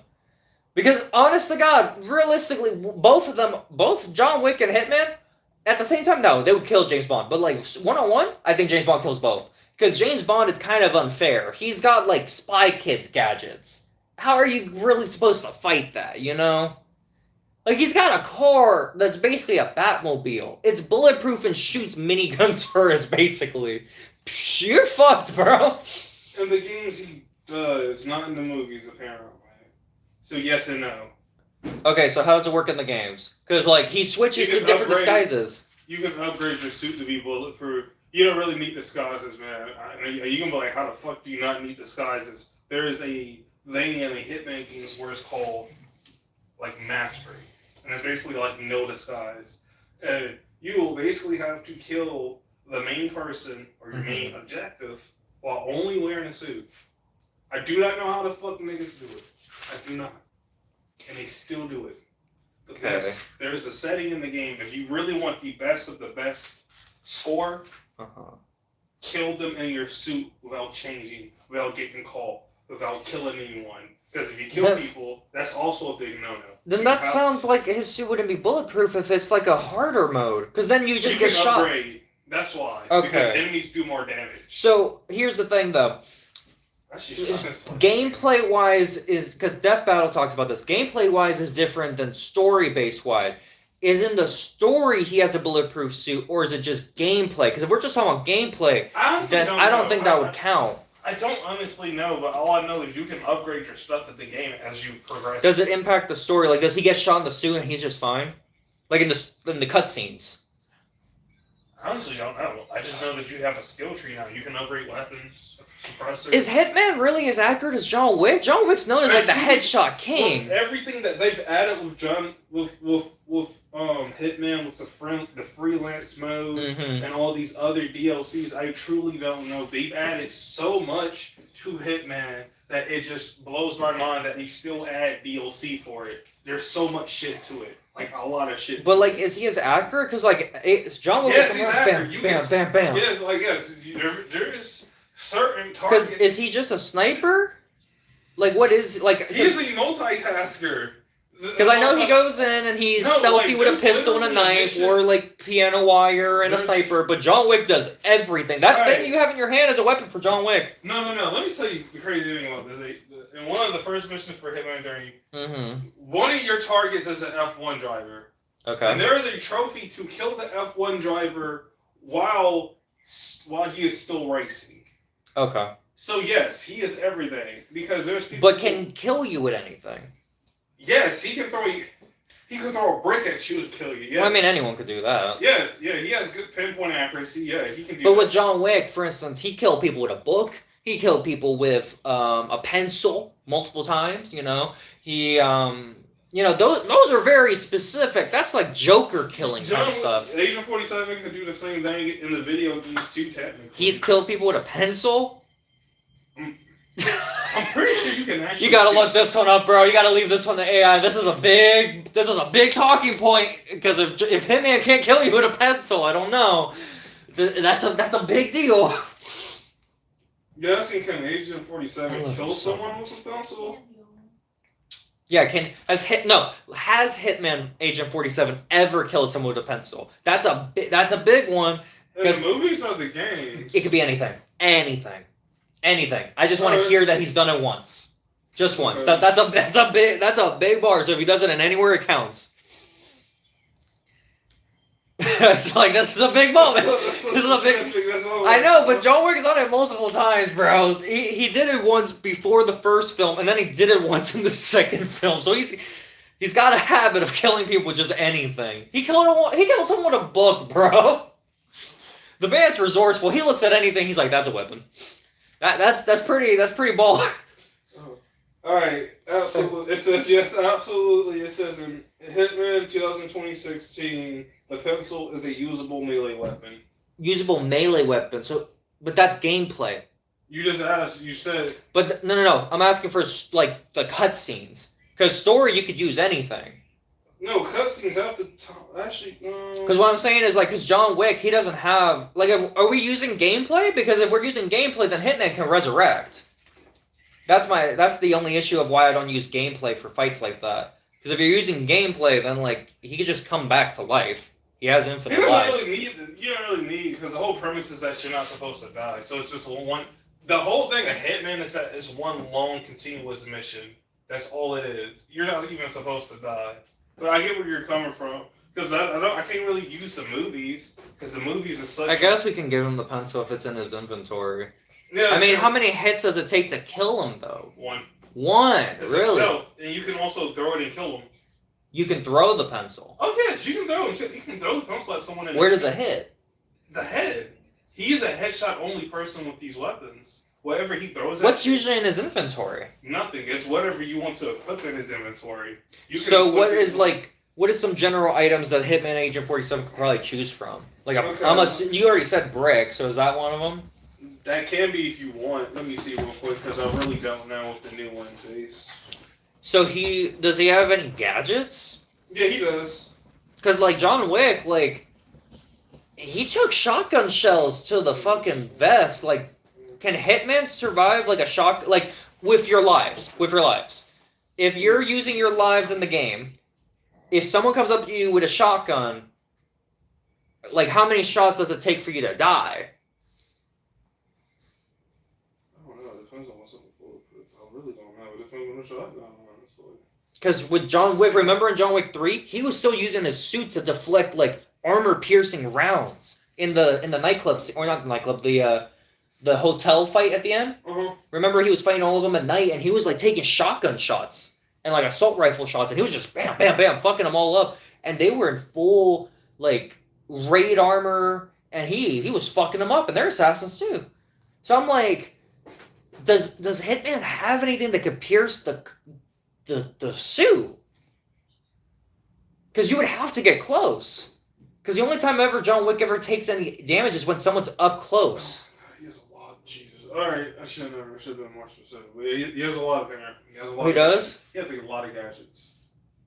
S1: Because honest to God, realistically, both of them, both John Wick and Hitman, at the same time, no, they would kill James Bond. But like one-on-one, I think James Bond kills both. Because James Bond is kind of unfair. He's got like Spy Kids gadgets. How are you really supposed to fight that, you know? Like, he's got a car that's basically a Batmobile. It's bulletproof and shoots minigun turrets, basically. Psh, you're fucked, bro.
S3: In the games he does, not in the movies, apparently. So yes and no.
S1: Okay, so how does it work in the games? Because, like, he switches to different disguises.
S3: You can upgrade your suit to be bulletproof. You don't really need disguises, man. You can be like, how the fuck do you not need disguises? There is a thing in the Hitman games where it's called, like, mastery. And it's basically like no disguise. And you will basically have to kill the main person or your main objective while only wearing a suit. I do not know how the fuck niggas do it. I do not. And they still do it. Because there's a setting in the game, if you really want the best of the best score, kill them in your suit without changing, without getting caught, without killing anyone. Because if you kill people, that's also a big no-no.
S1: Then that sounds like his suit wouldn't be bulletproof if it's like a harder mode. Because then you just get shot.
S3: Upgrade. That's why.
S1: Okay.
S3: Because enemies do more damage.
S1: So here's the thing, though. Gameplay-wise is... Because Death Battle talks about this. Gameplay-wise is different than story-based-wise. Is in the story he has a bulletproof suit, or is it just gameplay? Because if we're just talking about gameplay, then I don't think that would count.
S3: I don't honestly know, but all I know is you can upgrade your stuff at the game as you progress.
S1: Does it impact the story? Like, does he get shot in the suit and he's just fine? Like in the cutscenes?
S3: I honestly don't know. I just know that you have a skill tree now. You can upgrade weapons, suppressors.
S1: Is Hitman really as accurate as John Wick? John Wick's known as like the headshot king.
S3: With everything that they've added with Hitman, with the freelance mode and all these other DLCs, I truly don't know. They've added so much to Hitman that it just blows my mind that they still add DLC for it. There's so much shit to it. Like, a lot of shit. But,
S1: like, is he as accurate? Because, like, it's John Wick.
S3: Yes, he's accurate.
S1: Bam, bam.
S3: Yes, like, yes. There's certain targets.
S1: Because is he just a sniper? Like, what is, like...
S3: He's a multitasker.
S1: Because I know he goes in and he's stealthy with a pistol and a knife, or like piano wire and a sniper, but John Wick does everything. That thing you have in your hand is a weapon for John Wick.
S3: No. Let me tell you the crazy thing about this. In one of the first missions for Hitman 30, one of your targets is an F1 driver.
S1: Okay.
S3: And there is a trophy to kill the F1 driver while he is still racing.
S1: Okay.
S3: So yes, he is everything, because there's people.
S1: But can kill you with anything?
S3: Yes, he can throw a brick at you to kill you. Yes.
S1: Well, I mean, anyone could do that.
S3: Yes, yeah, he has good pinpoint accuracy. Yeah, he can do that.
S1: But with John Wick, for instance, he killed people with a book. He killed people with a pencil multiple times. You know, he those are very specific. That's like Joker killing kind of stuff.
S3: Agent 47 can do the same thing in the video games too. Technically,
S1: he's killed people with a pencil.
S3: I'm pretty sure you can actually.
S1: You gotta look this one up, bro. You gotta leave this one to AI. This is a big talking point, because if Hitman can't kill you with a pencil, I don't know. That's a big deal.
S3: You're asking, can Agent 47 kill someone with a pencil?
S1: Yeah, has Hitman Agent 47 ever killed someone with a pencil? That's a big one.
S3: In the movies or the games?
S1: It could be anything. Anything. I just want to hear that he's done it once. Just once. That's a big bar. So if he does it in anywhere, it counts. It's like, this is a big moment. This is a big. I know, but John Wick's done it multiple times, bro. He did it once before the first film, and then he did it once in the second film. So he's got a habit of killing people with just anything. He killed someone with a book, bro. The man's resourceful. He looks at anything. He's like, that's a weapon. That's pretty ball.
S3: All right, absolutely. It says yes, absolutely. It says in Hitman 2016, the pencil is a usable melee weapon.
S1: Usable melee weapon. So, but that's gameplay.
S3: You just asked. You said.
S1: But no. I'm asking for like the cutscenes. Because story, you could use anything.
S3: No, cutscenes have to actually.
S1: Because what I'm saying is, like, because John Wick, he doesn't have... Like, are we using gameplay? Because if we're using gameplay, then Hitman can resurrect. That's the only issue of why I don't use gameplay for fights like that. Because if you're using gameplay, then, like, he could just come back to life. He has infinite lives.
S3: You don't really need... Because the whole premise is that you're not supposed to die. So it's just one... The whole thing of Hitman is that it's one long, continuous mission. That's all it is. You're not even supposed to die. But I get where you're coming from. Because I can't really use the movies. Because the movies is such...
S1: I guess we can give him the pencil if it's in his inventory.
S3: Yeah,
S1: I mean, how many hits does it take to kill him, though?
S3: One. It's
S1: Really?
S3: A stealth, and you can also throw it and kill them.
S1: You can throw the pencil.
S3: Oh yes, you can throw it. You can throw the pencil at someone in
S1: Where does it hit?
S3: the head. He is a headshot only person with these weapons. Whatever he throws at
S1: What's
S3: you,
S1: usually in his inventory?
S3: nothing. It's whatever you want to equip in his inventory. You can
S1: So
S3: equip it-
S1: what is some general items that Hitman Agent 47 could probably choose from? Like,
S3: Okay.
S1: you already said brick, so is that one of them?
S3: That can be if you want. Let me see real quick because I really don't know what the new one is.
S1: So does he have any gadgets?
S3: Yeah, he does.
S1: Because, like, John Wick, like, he took shotgun shells to the fucking vest. Like, can Hitman survive, like, with your lives? If you're using your lives in the game, if someone comes up to you with a shotgun, like, how many shots does it take for you to die?
S3: I don't know. It depends on what's up with it. I really don't know. It depends on the shotgun, honestly.
S1: Because with John Wick, remember in John Wick 3, he was still using his suit to deflect, like, armor-piercing rounds in the nightclub, or not the nightclub, the hotel fight at the end.
S3: Uh-huh.
S1: Remember, he was fighting all of them at night, and he was, like, taking shotgun shots and, like, assault rifle shots, and he was just bam, bam, bam, fucking them all up. And they were in full, like, raid armor, and he was fucking them up, and they're assassins too. So I'm like, does Hitman have anything that could pierce the suit? Because you would have to get close. Because the only time ever John Wick ever takes any damage is when someone's up close.
S3: He has a lot. Jesus. All right, I should have been more specific. He has a lot of there. He has a lot.
S1: He does?
S3: He has like a lot of gadgets.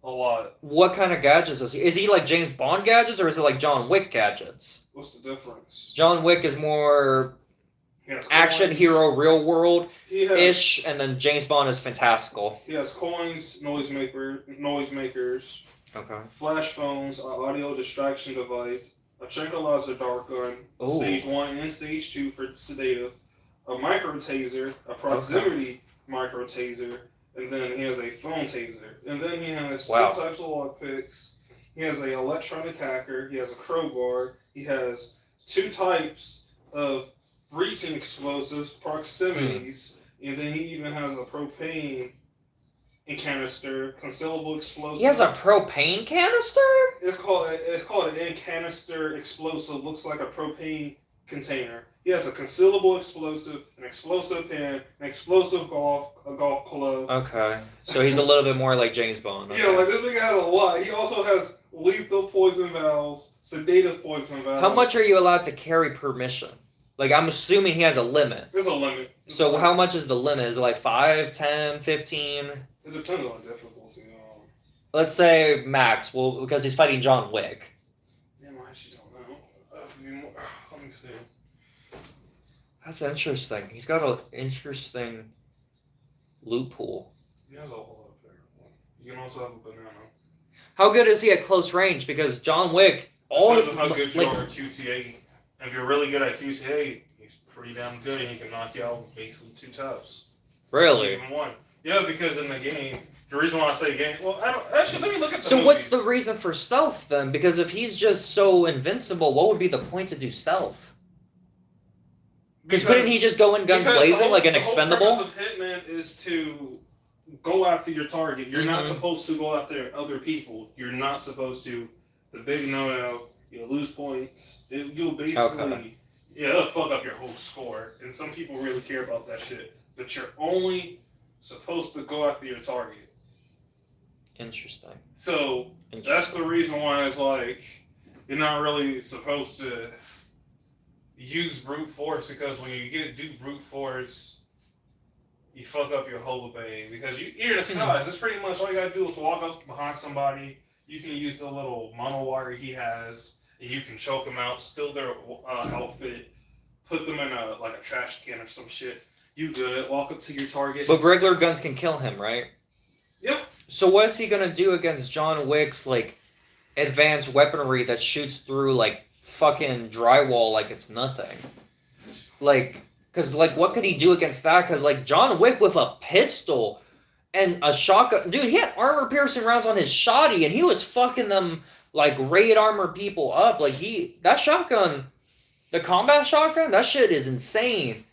S3: A lot.
S1: What kind of gadgets is he? Is he like James Bond gadgets, or is it like John Wick gadgets?
S3: What's the difference?
S1: John Wick is more action
S3: coins.
S1: hero, real world
S3: He has
S1: ish, and then James Bond is fantastical.
S3: He has coins, noisemakers,
S1: Okay.
S3: flash phones, an audio distraction device, a tranquilizer dart gun,
S1: Ooh.
S3: stage 1 and stage 2 for sedative, a micro taser, a proximity micro taser, and then he has a phone taser. And then he has
S1: Wow.
S3: 2 types of lockpicks. He has an electronic hacker. He has a crowbar. He has 2 types of breaching explosives, proximities, and then he even has a propane canister, concealable explosive.
S1: He has a propane canister?
S3: It's called an canister explosive. Looks like a propane container. He has a concealable explosive, an explosive pen, an explosive a golf club.
S1: Okay. So he's a little bit more like James Bond. Okay.
S3: Yeah, like this thing has a lot. He also has lethal poison valves, sedative poison valves.
S1: How much are you allowed to carry per mission? Like, I'm assuming he has a limit.
S3: There's a limit.
S1: So how much is the limit? Is it like 5, 10, 15?
S3: It depends on the difficulty.
S1: Let's say max. Well, because he's fighting John Wick.
S3: Yeah, I actually don't know. Let me see.
S1: That's interesting. He's got an interesting loophole.
S3: He has a whole lot there. You can also have a banana.
S1: How good is he at close range? Because John Wick,
S3: Depends on how good you are at QTA. If you're really good at QTA, he's pretty damn good, and he can knock you out with basically 2 taps.
S1: Really?
S3: Even 1. Yeah, because in the game, the reason why I say game, well, actually, let me look at the
S1: So
S3: movie.
S1: what's the reason for stealth then? Because if he's just so invincible, what would be the point to do stealth? Because couldn't he just go in guns blazing like an expendable?
S3: The whole purpose of Hitman is to go after your target. You're not supposed to go after other people. You're not supposed to. The big no-no. You'll lose points. You'll basically Yeah, it'll fuck up your whole score. And some people really care about that shit. But you're only supposed to go after your target.
S1: Interesting.
S3: So that's the reason why it's like you're not really supposed to use brute force, because when you do brute force, you fuck up your whole thing, because you're disguised. It's pretty much all you gotta do is walk up behind somebody. You can use the little monowire he has, and you can choke them out, steal their outfit, put them in a trash can or some shit. You good? Walk up to your target.
S1: But regular guns can kill him, right?
S3: Yep.
S1: So what's he gonna do against John Wick's like advanced weaponry that shoots through like fucking drywall like it's nothing? Like, cause like what could he do against that? Cause like John Wick with a pistol and a shotgun, dude, he had armor-piercing rounds on his shotty, and he was fucking them like raid armor people up. Like that shotgun, the combat shotgun, that shit is insane.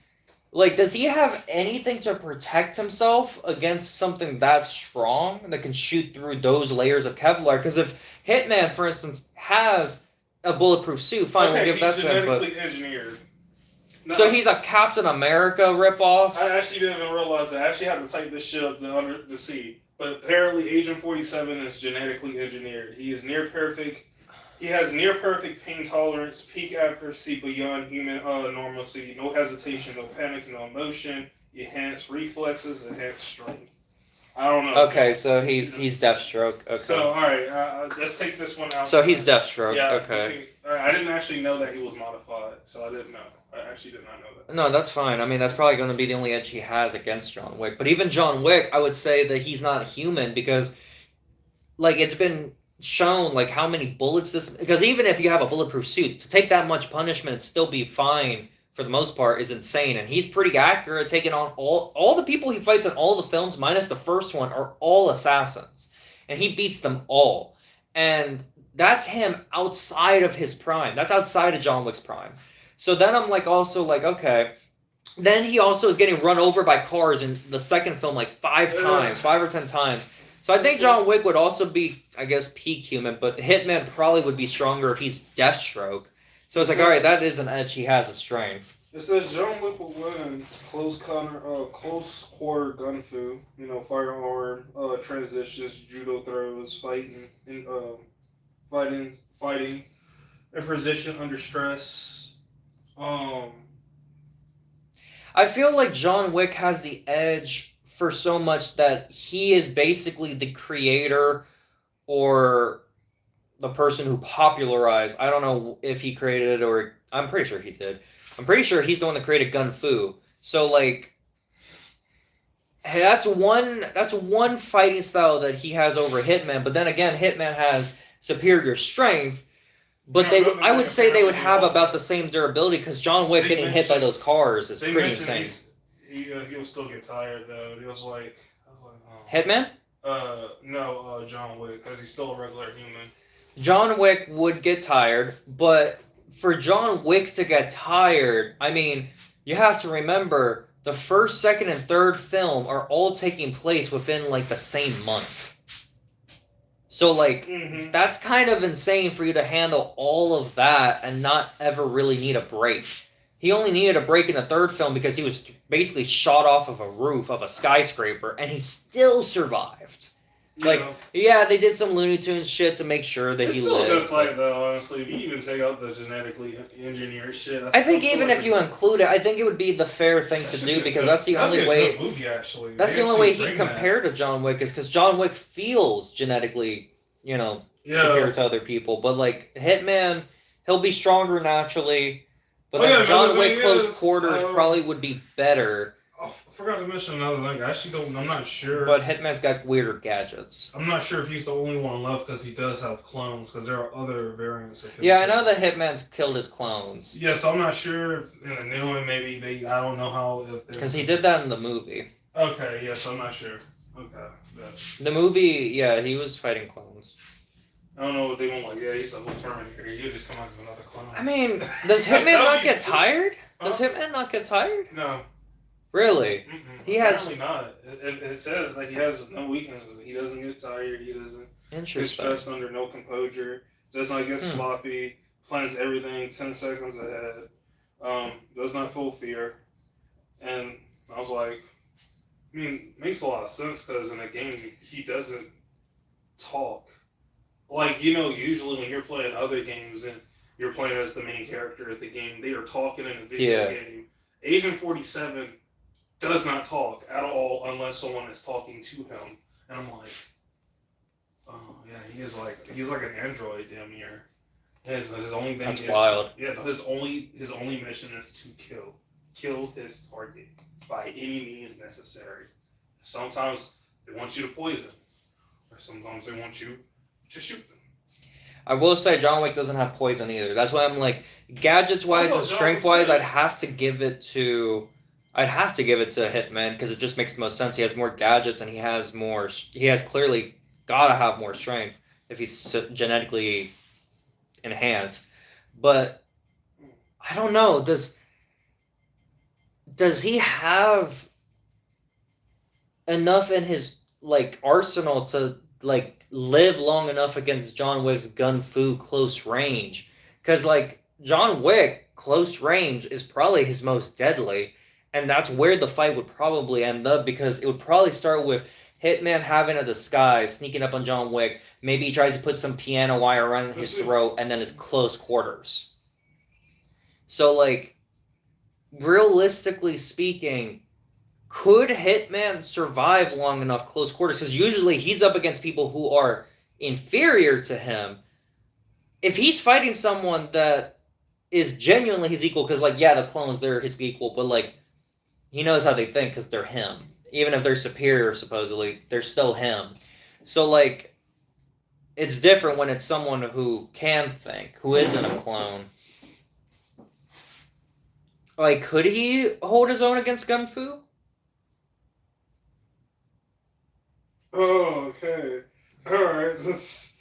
S1: Like, does he have anything to protect himself against something that strong that can shoot through those layers of Kevlar? Because if Hitman, for instance, has a bulletproof suit, fine, we'll give that to him. But
S3: engineered. No,
S1: so he's a Captain America ripoff.
S3: I actually didn't even realize that. I actually had to type this shit up to see. But apparently, Agent 47 is genetically engineered. He is near perfect. He has near perfect pain tolerance, peak accuracy beyond human normalcy, no hesitation, no panic, no emotion, enhanced reflexes, enhanced strength. I don't know.
S1: Okay, so he's Deathstroke. Okay.
S3: So all right, let's take this one out.
S1: So he's Deathstroke.
S3: Yeah.
S1: Okay.
S3: I didn't actually know that he was modified, so I didn't know. I actually did not know that.
S1: No, that's fine. I mean, that's probably going to be the only edge he has against John Wick. But even John Wick, I would say that he's not human because, like, it's been shown like how many bullets this, because even if you have a bulletproof suit, to take that much punishment and still be fine for the most part is insane. And he's pretty accurate, taking on all the people he fights in all the films minus the first one are all assassins, and he beats them all. And that's him outside of his prime. That's outside of John Wick's prime. So then I'm like also like, okay, then he also is getting run over by cars in the second film like 5 or 10 times. So I think John Wick would also be, I guess, peak human, but Hitman probably would be stronger if he's Deathstroke. So it's like, all right, that is an edge he has a strength.
S3: It says John Wick will win in close quarter gunfu, firearm, transitions, judo throws, fighting, and position under stress.
S1: I feel like John Wick has the edge for so much that he is basically the creator or the person who popularized. I don't know if he created it or I'm pretty sure he did. I'm pretty sure he's the one that created Gun Fu. So like, hey, that's one fighting style that he has over Hitman. But then again, Hitman has superior strength. But I would say they would have about the same durability because John Wick getting hit by those cars is pretty insane.
S3: He'll still get tired though. He was like,
S1: Hitman?
S3: No, John Wick, because he's still a regular human.
S1: John Wick would get tired, but for John Wick to get tired, I mean, you have to remember the first, second, and third film are all taking place within like the same month. So like, that's kind of insane for you to handle all of that and not ever really need a break. He only needed a break in the third film because he was basically shot off of a roof of a skyscraper, and he still survived. Yeah, they did some Looney Tunes shit to make sure that he lived.
S3: It's still a good fight, though, honestly. If you even take out the genetically engineered shit.
S1: I think even if you include it, I think it would be the fair thing to do because that's the only way. That's the only way he compared to John Wick is because John Wick feels genetically, superior to other people. But like Hitman, he'll be stronger naturally. But John Wick close quarters probably would be better.
S3: Oh, I forgot to mention another thing. I actually don't. I'm not sure.
S1: But Hitman's got weirder gadgets.
S3: I'm not sure if he's the only one left because he does have clones. Because there are other variants.
S1: Yeah, I know that Hitman's killed his clones.
S3: Yeah, so I'm not sure if in the new one maybe they. I don't know how.
S1: Because he did that in the movie.
S3: Okay. Yes, I'm not sure. Okay. Yeah.
S1: The movie, yeah, he was fighting clones.
S3: I don't know what they want. Like, yeah, he's a whole Terminator. He'll just come out with another clone.
S1: I mean, does Hitman not get tired? Does Hitman not get tired?
S3: No.
S1: Really? He has.
S3: Apparently not. It says that he has no weaknesses. He doesn't get tired. He doesn't get stressed under no composure. Does not get sloppy. Plans everything 10 seconds ahead. Does not feel fear. And I was like, I mean, makes a lot of sense because in a game he doesn't talk. Like, usually when you're playing other games and you're playing as the main character of the game, they are talking in a video game. Agent 47 does not talk at all unless someone is talking to him. And I'm like, oh yeah, he's like an android damn near. His only thing
S1: That's
S3: is
S1: wild.
S3: his only mission is to kill his target by any means necessary. Sometimes they want you to poison, or sometimes they want you to shoot them.
S1: I will say John Wick doesn't have poison either. That's why I'm like, gadgets wise and strength wise, I'd have to give it to Hitman because it just makes the most sense. He has more gadgets and he has clearly gotta have more strength if he's genetically enhanced. But I don't know. Does he have enough in his arsenal to live long enough against John Wick's gun fu close range? Because John Wick close range is probably his most deadly, and that's where the fight would probably end up because it would probably start with Hitman having a disguise, sneaking up on John Wick. Maybe he tries to put some piano wire around his throat, and then it's close quarters. So realistically speaking, could Hitman survive long enough close quarters? Because usually he's up against people who are inferior to him. If he's fighting someone that is genuinely his equal, because the clones, they're his equal, but he knows how they think because they're him. Even if they're superior, supposedly, they're still him. So it's different when it's someone who can think, who isn't a clone. Could he hold his own against Gun Fu?
S3: Oh, okay. Alright, just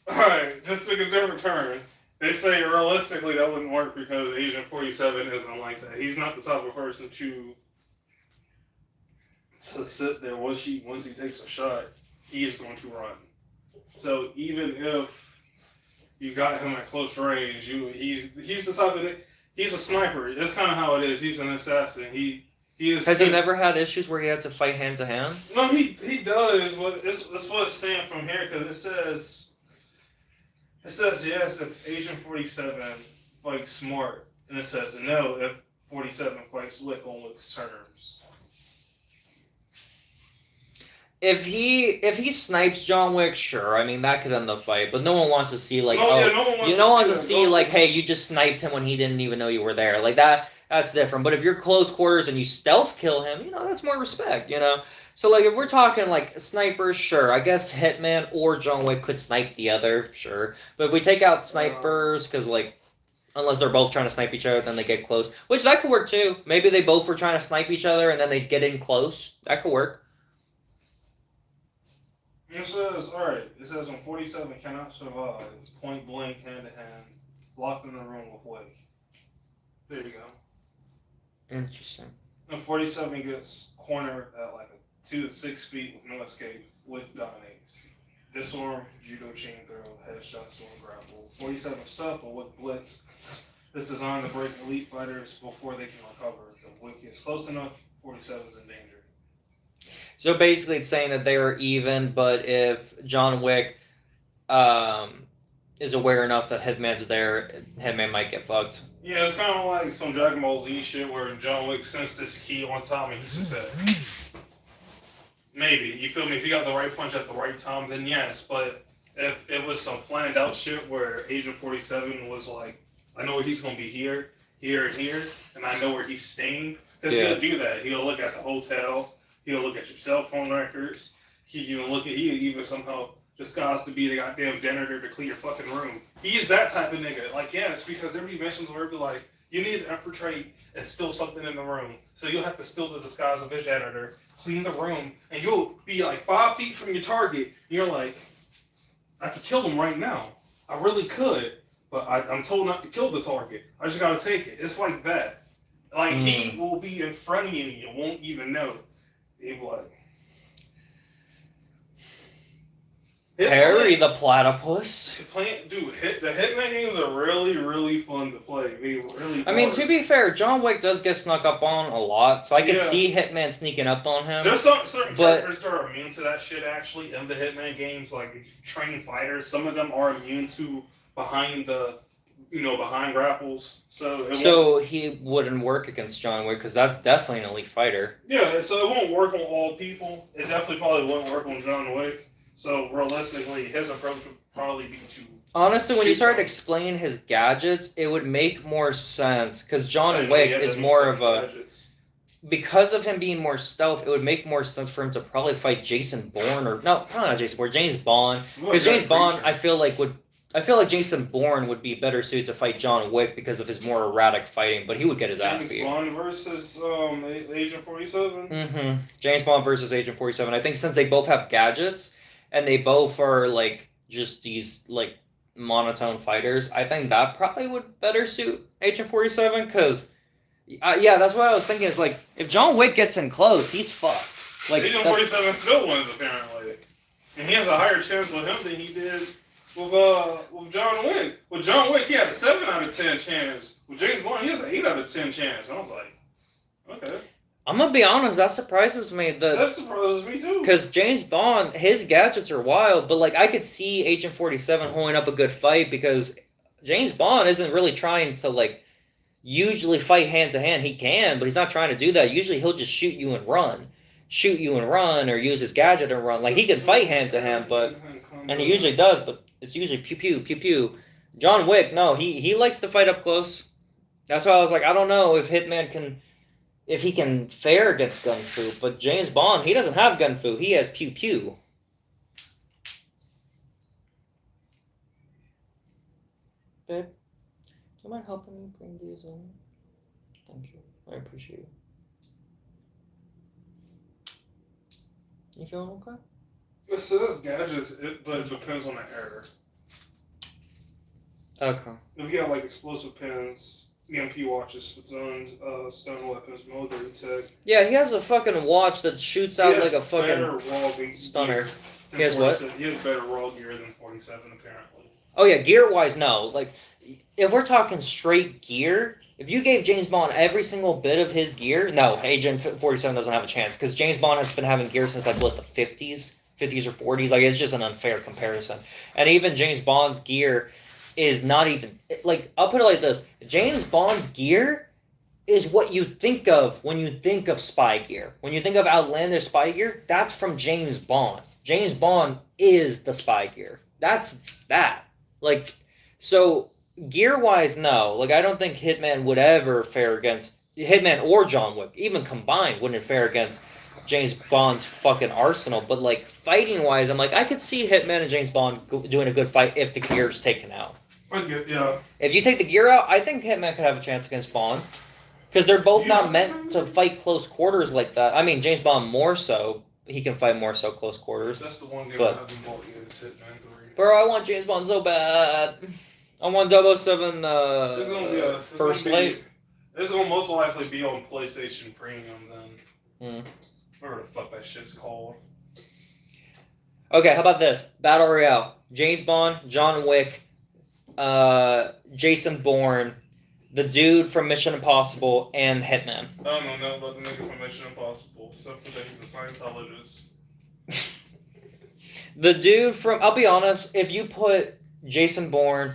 S3: took a different turn. They say realistically that wouldn't work because Agent 47 isn't like that. He's not the type of person to sit there once he takes a shot, he is going to run. So even if you got him at close range, he's the type of he's a sniper. That's kind of how it is. He's an assassin. He is.
S1: Has he never had issues where he had to fight hand to hand?
S3: No, he does. But that's what it's saying from here because it says yes if Agent 47 fights smart, and it says no if 47 fights Wick on Wick's terms.
S1: If he snipes John Wick, sure. I mean, that could end the fight, but no one wants to see no one wants to see hey, you just sniped him when he didn't even know you were there. That's different. But if you're close quarters and you stealth kill him, that's more respect, So if we're talking snipers, sure. I guess Hitman or John Wick could snipe the other, sure. But if we take out snipers, because unless they're both trying to snipe each other, then they get close, which that could work too. Maybe they both were trying to snipe each other and then they get in close. That could work.
S3: It says, alright, when 47 cannot survive, point blank, hand to hand, locked in a room with Wick. There you go.
S1: Interesting.
S3: And 47 gets cornered at 2 to 6 feet with no escape. Wick dominates. Disarm, judo chain throw, headshot, storm grapple. 47 stuff, but Wick blitz. This is designed to break elite fighters before they can recover. If Wick gets close enough, 47 is in danger.
S1: So basically it's saying that they are even, but if John Wick is aware enough that Hitman's there, Hitman might get fucked.
S3: Yeah, it's kind of like some Dragon Ball Z shit where John Wick sensed this key on time and he just said, maybe, you feel me? If he got the right punch at the right time, then yes. But if it was some planned out shit where Agent 47 was like, I know where he's going to be here, here, and here, and I know where he's staying, because he'll do that. He'll look at the hotel. He'll look at your cell phone records. He even somehow disguised to be the goddamn janitor to clean your fucking room. He's that type of nigga. It's because there be missions where it'll be you need to infiltrate and steal something in the room. So you'll have to steal the disguise of a janitor, clean the room, and you'll be 5 feet from your target. And you're like, I could kill him right now. I really could, but I'm told not to kill the target. I just gotta take it. It's like that. He will be in front of you and you won't even know. He'll be like,
S1: Perry the platypus.
S3: Dude, the Hitman games are really, really fun to play. They really.
S1: I mean,
S3: are.
S1: to be fair, John Wick does get snuck up on a lot, so I could
S3: Yeah.
S1: see Hitman sneaking up on him.
S3: There's certain
S1: but-
S3: characters that are immune to that shit. Actually, in the Hitman games, like trained fighters, some of them are immune to behind grapples.
S1: So he wouldn't work against John Wick because that's definitely an elite fighter.
S3: Yeah, so it won't work on all people. It definitely probably won't work on John Wick. So realistically, his approach would probably be to.
S1: Honestly, when you
S3: shoot
S1: started
S3: them.
S1: explaining his gadgets, it would make more sense because John
S3: I know,
S1: Wick
S3: yeah,
S1: is
S3: the
S1: more of a.
S3: gadgets.
S1: Because of him being more stealth, it would make more sense for him to probably fight Jason Bourne or no, probably not Jason Bourne, James Bond. Because James Bond, I feel like Jason Bourne would be better suited to fight John Wick because of his more erratic fighting, but he would get his ass
S3: James
S1: beat.
S3: Bond versus Agent 47.
S1: Mm-hmm. James Bond versus Agent 47. I think since they both have gadgets and they both are like just these like monotone fighters, I think that probably would better suit Agent 47 because. Yeah, that's what I was thinking. Is like if John Wick gets in close, he's fucked. Like
S3: Agent 47 still wins apparently, and he has a higher chance with him than he did with John Wick. With John Wick, he had a 7 out of 10 chance. With James Bond, he has an 8 out of 10 chance. And I was like, okay,
S1: I'm gonna be honest, that surprises me.
S3: that surprises me too.
S1: Because James Bond, his gadgets are wild, but like I could see Agent 47 holding up a good fight because James Bond isn't really trying to like. Usually fight hand to hand, he can, but he's not trying to do that. Usually he'll just shoot you and run, or use his gadget and run. Like he can fight hand to hand, and he usually does, but it's usually pew pew pew pew. John Wick, no, he likes to fight up close. That's why I was like, I don't know if he can fare against gun fu, but James Bond, he doesn't have gun fu, he has pew pew. Babe. Do you mind helping me bring these in? Thank you. I appreciate it. You feeling okay?
S3: It says gadgets, but it depends on the error.
S1: Okay.
S3: If you got like explosive pins, EMP watches, stone weapons, military tech.
S1: Yeah, he has a fucking watch that shoots out like a fucking stunner. He has what?
S3: He has better raw gear than 47 apparently.
S1: Oh yeah, gear-wise, no. Like, if we're talking straight gear, if you gave James Bond every single bit of his gear, no, Agent 47 doesn't have a chance because James Bond has been having gear since like what, the 50s or 40s. Like it's just an unfair comparison. And even James Bond's gear is not even like, I'll put it like this: James Bond's gear is what you think of when you think of spy gear. When you think of outlandish spy gear, that's from James Bond. James Bond is the spy gear. That's that. Like, so. Gear-wise, no. Like, I don't think Hitman would ever fare against... Hitman or John Wick, even combined, wouldn't fare against James Bond's fucking arsenal. But, like, fighting-wise, I'm like, I could see Hitman and James Bond doing a good fight if the gear's taken out.
S3: Yeah.
S1: If you take the gear out, I think Hitman could have a chance against Bond. Because they're both not meant to fight close quarters like that. I mean, James Bond more so. He can fight more so close quarters.
S3: That's the one game
S1: But-
S3: I haven't bought yet, is Hitman 3.
S1: Bro, I want James Bond so bad. I want 007
S3: It's gonna be
S1: First Light.
S3: It's gonna most likely be on PlayStation Premium then.
S1: Mm.
S3: Whatever the fuck that shit's called.
S1: Okay, how about this? Battle Royale. James Bond, John Wick, Jason Bourne, the dude from Mission Impossible, and Hitman.
S3: I don't know about the nigga from Mission Impossible, except for that he's a Scientologist.
S1: The dude from... I'll be honest, if you put Jason Bourne,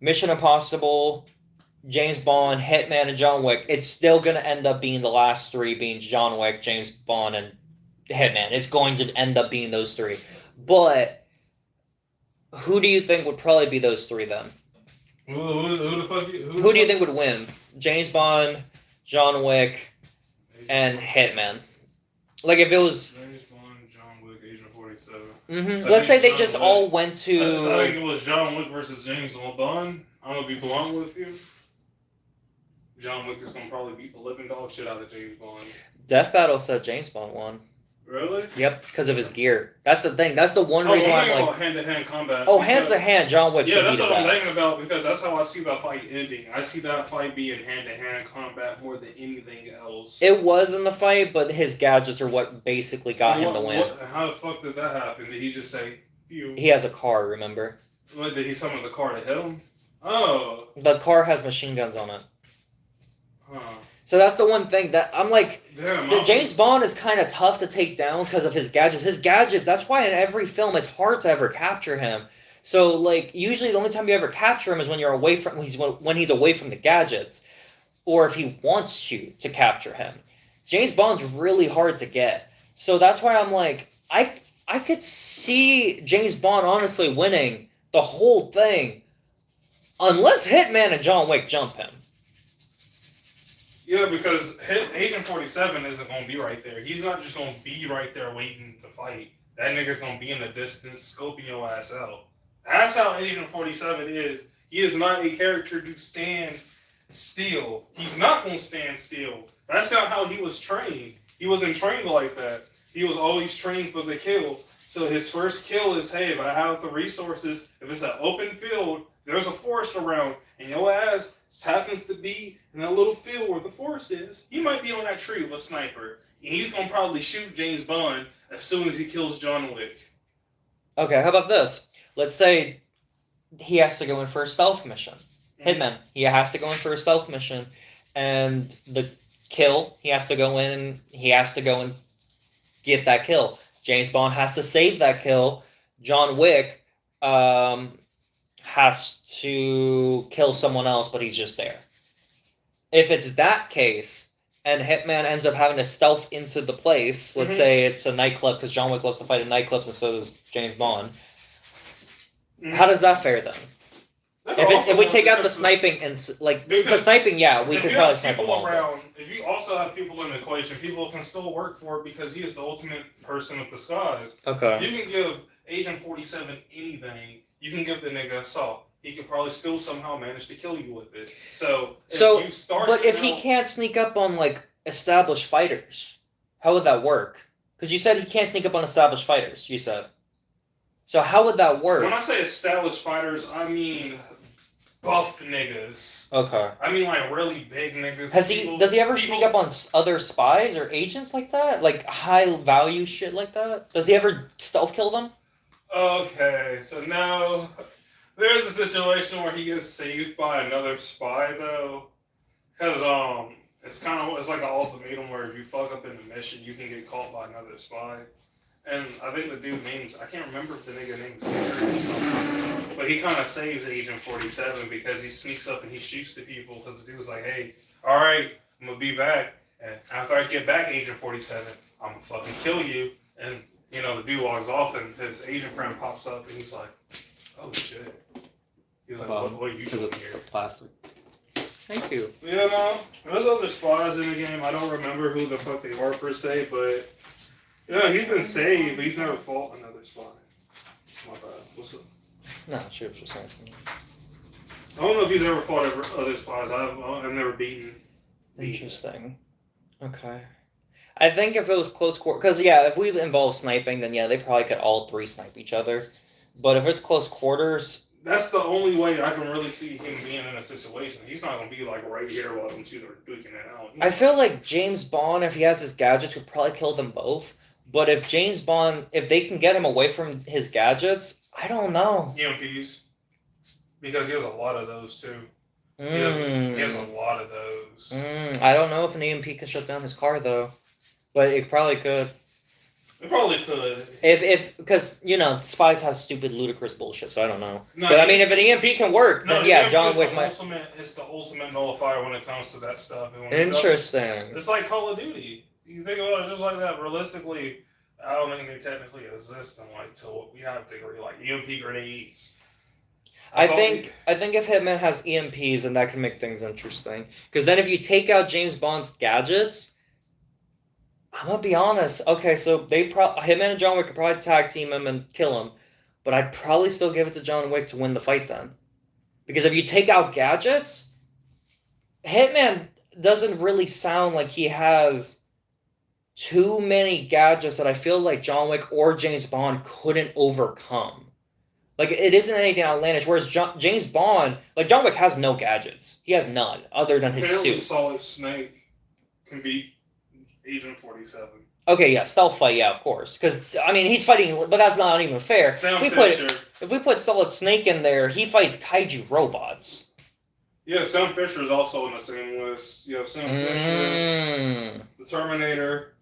S1: Mission Impossible, James Bond, Hitman, and John Wick, it's still going to end up being the last three being John Wick, James Bond, and Hitman. It's going to end up being those three. But who do you think would probably be those three then?
S3: Who the fuck?
S1: Who do you think would win? James Bond, John Wick, and Hitman. Like if it was...
S3: James Bond, John Wick, Agent 47.
S1: Mm-hmm. Let's say they just all went
S3: I
S1: to...
S3: think it was John Wick versus James Bond. I'm gonna be blunt with you. John Wick is gonna probably beat the living dog shit out of James Bond.
S1: Death Battle said James Bond won.
S3: Really?
S1: Yep, because of his gear. That's the thing. That's the one reason why I'm like...
S3: hand-to-hand combat.
S1: Oh, hand-to-hand, John Wick
S3: Yeah,
S1: should
S3: that's
S1: beat his
S3: what I'm
S1: ass.
S3: thinking about, because that's how I see that fight ending. I see that fight being hand-to-hand combat more than anything else.
S1: It was in the fight, but his gadgets are what basically got him the win.
S3: How the fuck did that happen? Did he just say,
S1: He has a car, remember?
S3: What, did he summon the car to hit him? Oh.
S1: The car has machine guns on it.
S3: Huh.
S1: So that's the one thing that I'm like,
S3: Damn.
S1: James Bond is kind of tough to take down because of his gadgets. His gadgets, that's why in every film it's hard to ever capture him. So like usually the only time you ever capture him is when you're away from when he's away from the gadgets, or if he wants you to capture him. James Bond's really hard to get. So that's why I'm like, I could see James Bond honestly winning the whole thing, unless Hitman and John Wick jump him.
S3: Yeah, because Agent 47 isn't going to be right there. He's not just going to be right there waiting to fight. That nigga's going to be in the distance, scoping your ass out. That's how Agent 47 is. He is not a character to stand still. He's not going to stand still. That's not how he was trained. He wasn't trained like that. He was always trained for the kill. So his first kill is, hey, if I have the resources, if it's an open field, there's a forest around, and your ass happens to be in that little field where the forest is, he might be on that tree with a sniper. And he's going to probably shoot James Bond as soon as he kills John Wick.
S1: Okay, how about this? Let's say he has to go in for a stealth mission. Hitman, he has to go in for a stealth mission, and the kill, he has to go in and get that kill. James Bond has to save that kill. John Wick has to kill someone else, but he's just there. If it's that case, and Hitman ends up having to stealth into the place, let's say it's a nightclub, because John Wick loves to fight in nightclubs, and so does James Bond. How does that fare then? If we take out the sniping and the sniping, yeah, we could probably snipe them all.
S3: If you also have people in the equation, people can still work for it because he is the ultimate person with disguise.
S1: Okay.
S3: You can give Agent 47 anything. You can give the nigga assault. He could probably still somehow manage to kill you with it. If
S1: he can't sneak up on like established fighters, how would that work? Because you said he can't sneak up on established fighters. You said. So how would that work?
S3: When I say established fighters, I mean buff niggas.
S1: Okay.
S3: I mean like really big niggas.
S1: Does he ever sneak up on other spies or agents like that? Like high value shit like that? Does he ever stealth kill them?
S3: Okay, so now there's a situation where he gets saved by another spy though. Cause it's like an ultimatum where if you fuck up in the mission you can get caught by another spy. And I think the dude I can't remember if the nigga name's Gary or something, but he kind of saves Agent 47 because he sneaks up and he shoots the people because the dude was like, hey, alright, I'm gonna be back, and after I get back, Agent 47, I'm gonna fucking kill you. And, you know, the dude walks off and his agent friend pops up and he's like, oh shit. He's like, what are you doing here?
S1: The plastic. Thank you.
S3: Yeah, no, there's other spies in the game. I don't remember who the fuck they were per se, but yeah, he's been saved, but he's never fought another spy. My bad. What's up?
S1: No, she was just saying something.
S3: I don't know if he's ever fought other spies. I've never beaten.
S1: Interesting. Okay. I think if it was close quarters, because yeah, if we involve sniping, then yeah, they probably could all three snipe each other. But if it's close quarters,
S3: that's the only way I can really see him being in a situation. He's not gonna be like right here while them two are duking it out.
S1: I feel like James Bond, if he has his gadgets, would probably kill them both. But if James Bond, if they can get him away from his gadgets, I don't know.
S3: EMPs, because he has a lot of those too. He has a lot of those.
S1: I don't know if an EMP can shut down his car though, but it probably could.
S3: It probably could.
S1: Because you know spies have stupid, ludicrous bullshit, so I don't know.
S3: No,
S1: but I mean, if an EMP can work, then yeah, John Wick might.
S3: It's the ultimate nullifier when it comes to that stuff.
S1: Interesting.
S3: It's like Call of Duty. You think about it just like that. Realistically, I don't think they technically exist until we have like EMP grenades.
S1: I think if Hitman has EMPs, then that can make things interesting. Because then if you take out James Bond's gadgets, I'm gonna be honest. Okay, so Hitman and John Wick could probably tag team him and kill him, but I'd probably still give it to John Wick to win the fight then. Because if you take out gadgets, Hitman doesn't really sound like he has too many gadgets that I feel like John Wick or James Bond couldn't overcome. Like, it isn't anything outlandish, whereas James Bond, like, John Wick has no gadgets. He has none, other than his
S3: Apparently
S1: suit.
S3: Solid Snake can beat Agent 47.
S1: Okay, yeah, stealth fight, yeah, of course. Because, I mean, he's fighting, but that's not even fair.
S3: Sam
S1: If
S3: Fisher.
S1: we put Solid Snake in there, he fights kaiju robots.
S3: Yeah, Sam Fisher is also on the same list. You have Sam Fisher, the Terminator.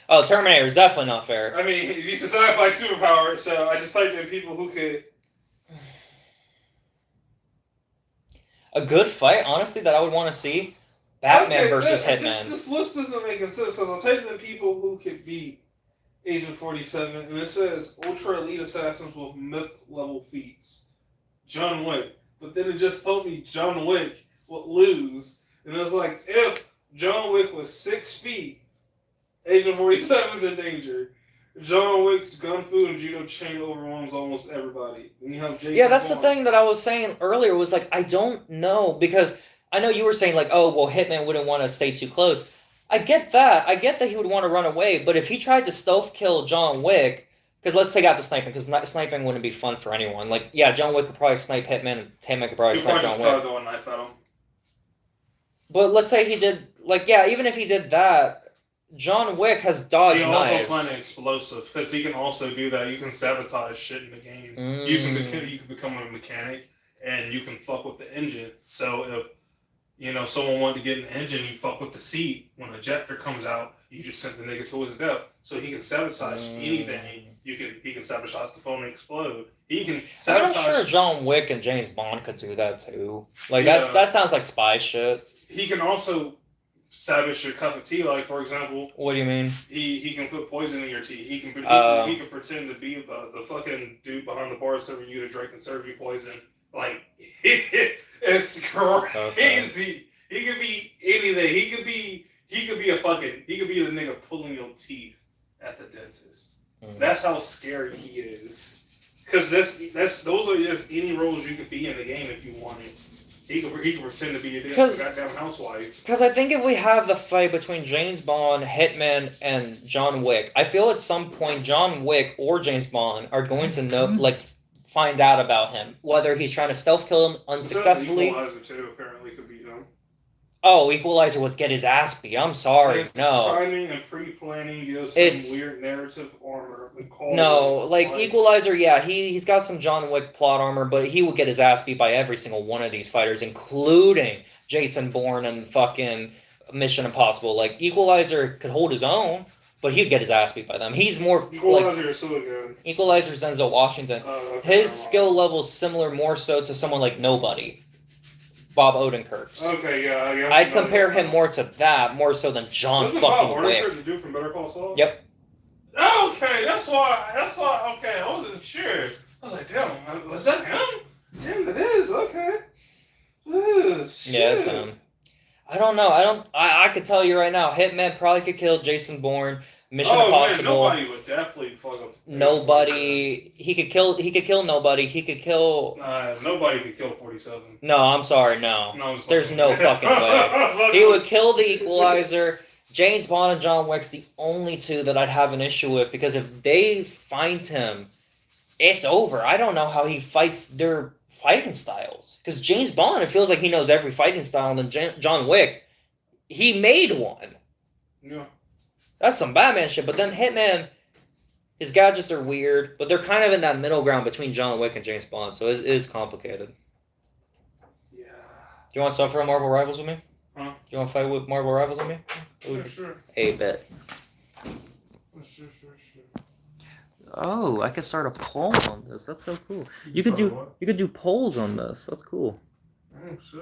S1: Oh, Terminator is definitely not fair.
S3: I mean, he's a sci-fi superpower, so I just typed in people who could.
S1: A good fight, honestly, that I would want to see. Batman versus Hitman.
S3: This list doesn't make sense because I typed in people who could beat Agent 47, and it says Ultra Elite Assassins with myth level feats. John Wick. But then it just told me John Wick would lose. And it was like, if John Wick was 6 feet, Agent 47 is in danger. John Wick's gun fu and judo chain overwhelms almost everybody. And you have Jason
S1: Yeah, that's
S3: Bourne.
S1: the thing that I was saying earlier was like, I don't know, because I know you were saying like, oh, well, Hitman wouldn't want to stay too close. I get that. I get that he would want to run away, but if he tried to stealth kill John Wick, because let's take out the sniping, because sniping wouldn't be fun for anyone. Like, yeah, John Wick could probably snipe Hitman, and Hitman could probably snipe John Wick.
S3: Throw a knife at him.
S1: But let's say he did, like, yeah, even if he did that, John Wick has dodged
S3: He
S1: knives.
S3: also playing explosive because he can also do that. You can sabotage shit in the game. You can become a mechanic and you can fuck with the engine. So if someone wanted to get an engine, you fuck with the seat. When an ejector comes out, you just send the nigga to his death. So he can sabotage anything. He can sabotage the phone and explode. He can sabotage.
S1: I'm sure John Wick and James Bond could do that too. Like
S3: Yeah.
S1: that sounds like spy shit.
S3: He can also sabotage your cup of tea. Like for example,
S1: What do you mean?
S3: he can put poison in your tea. He can pretend to be the fucking dude behind the bar serving you to drink and serve you poison. Like it's crazy. He could be anything. He could be the nigga pulling your teeth at the dentist. That's how scary he is. Because those are just any roles you could be in the game if you wanted. He could pretend to be a goddamn housewife.
S1: Because I think if we have the fight between James Bond, Hitman, and John Wick, I feel at some point John Wick or James Bond are going to know, like, find out about him. Whether he's trying to stealth kill him unsuccessfully.
S3: Equalizer too apparently could be him.
S1: Oh, Equalizer would get his ass beat. I'm sorry.
S3: It's
S1: no.
S3: timing and pre-planning gives some weird narrative armor.
S1: No, like Equalizer, yeah, he's got some John Wick plot armor, but he would get his ass beat by every single one of these fighters, including Jason Bourne and fucking Mission Impossible. Like, Equalizer could hold his own, but he'd get his ass beat by them. He's more
S3: Equalizer is so good.
S1: Equalizer's Denzel Washington. His skill level's similar more so to someone like Nobody. Bob Odenkirk's.
S3: Okay, yeah.
S1: I'd compare him more to that, more so than John
S3: Wasn't
S1: fucking
S3: Bob
S1: Wick.
S3: Odenkirk the dude from Better Call Saul?
S1: Yep.
S3: Okay, that's why. Okay, I wasn't sure. I was like, damn, was that him? Damn, it is. Okay. Ugh, shit.
S1: Yeah, it's him. I don't know. I could tell you right now, Hitman probably could kill Jason Bourne. Mission Impossible.
S3: Man, Nobody would definitely fuck up.
S1: Nobody. He could kill Nobody. He could kill.
S3: Nobody could kill 47.
S1: No, I'm sorry. No. There's no fucking way. He would kill the Equalizer. James Bond and John Wick's the only two that I'd have an issue with, because if they find him, it's over. I don't know how he fights their fighting styles. Because James Bond, it feels like he knows every fighting style, and then John Wick, he made one.
S3: Yeah.
S1: That's some Batman shit. But then Hitman, his gadgets are weird, but they're kind of in that middle ground between John Wick and James Bond, so it is complicated.
S3: Yeah.
S1: Do you want to suffer on Marvel Rivals with me?
S3: Huh?
S1: Do you want to fight with Marvel Rivals with me?
S3: Sure.
S1: A bit.
S3: Sure.
S1: Oh, I could start a poll on this. That's so cool. You could do polls on this. That's cool.
S3: Oh shit.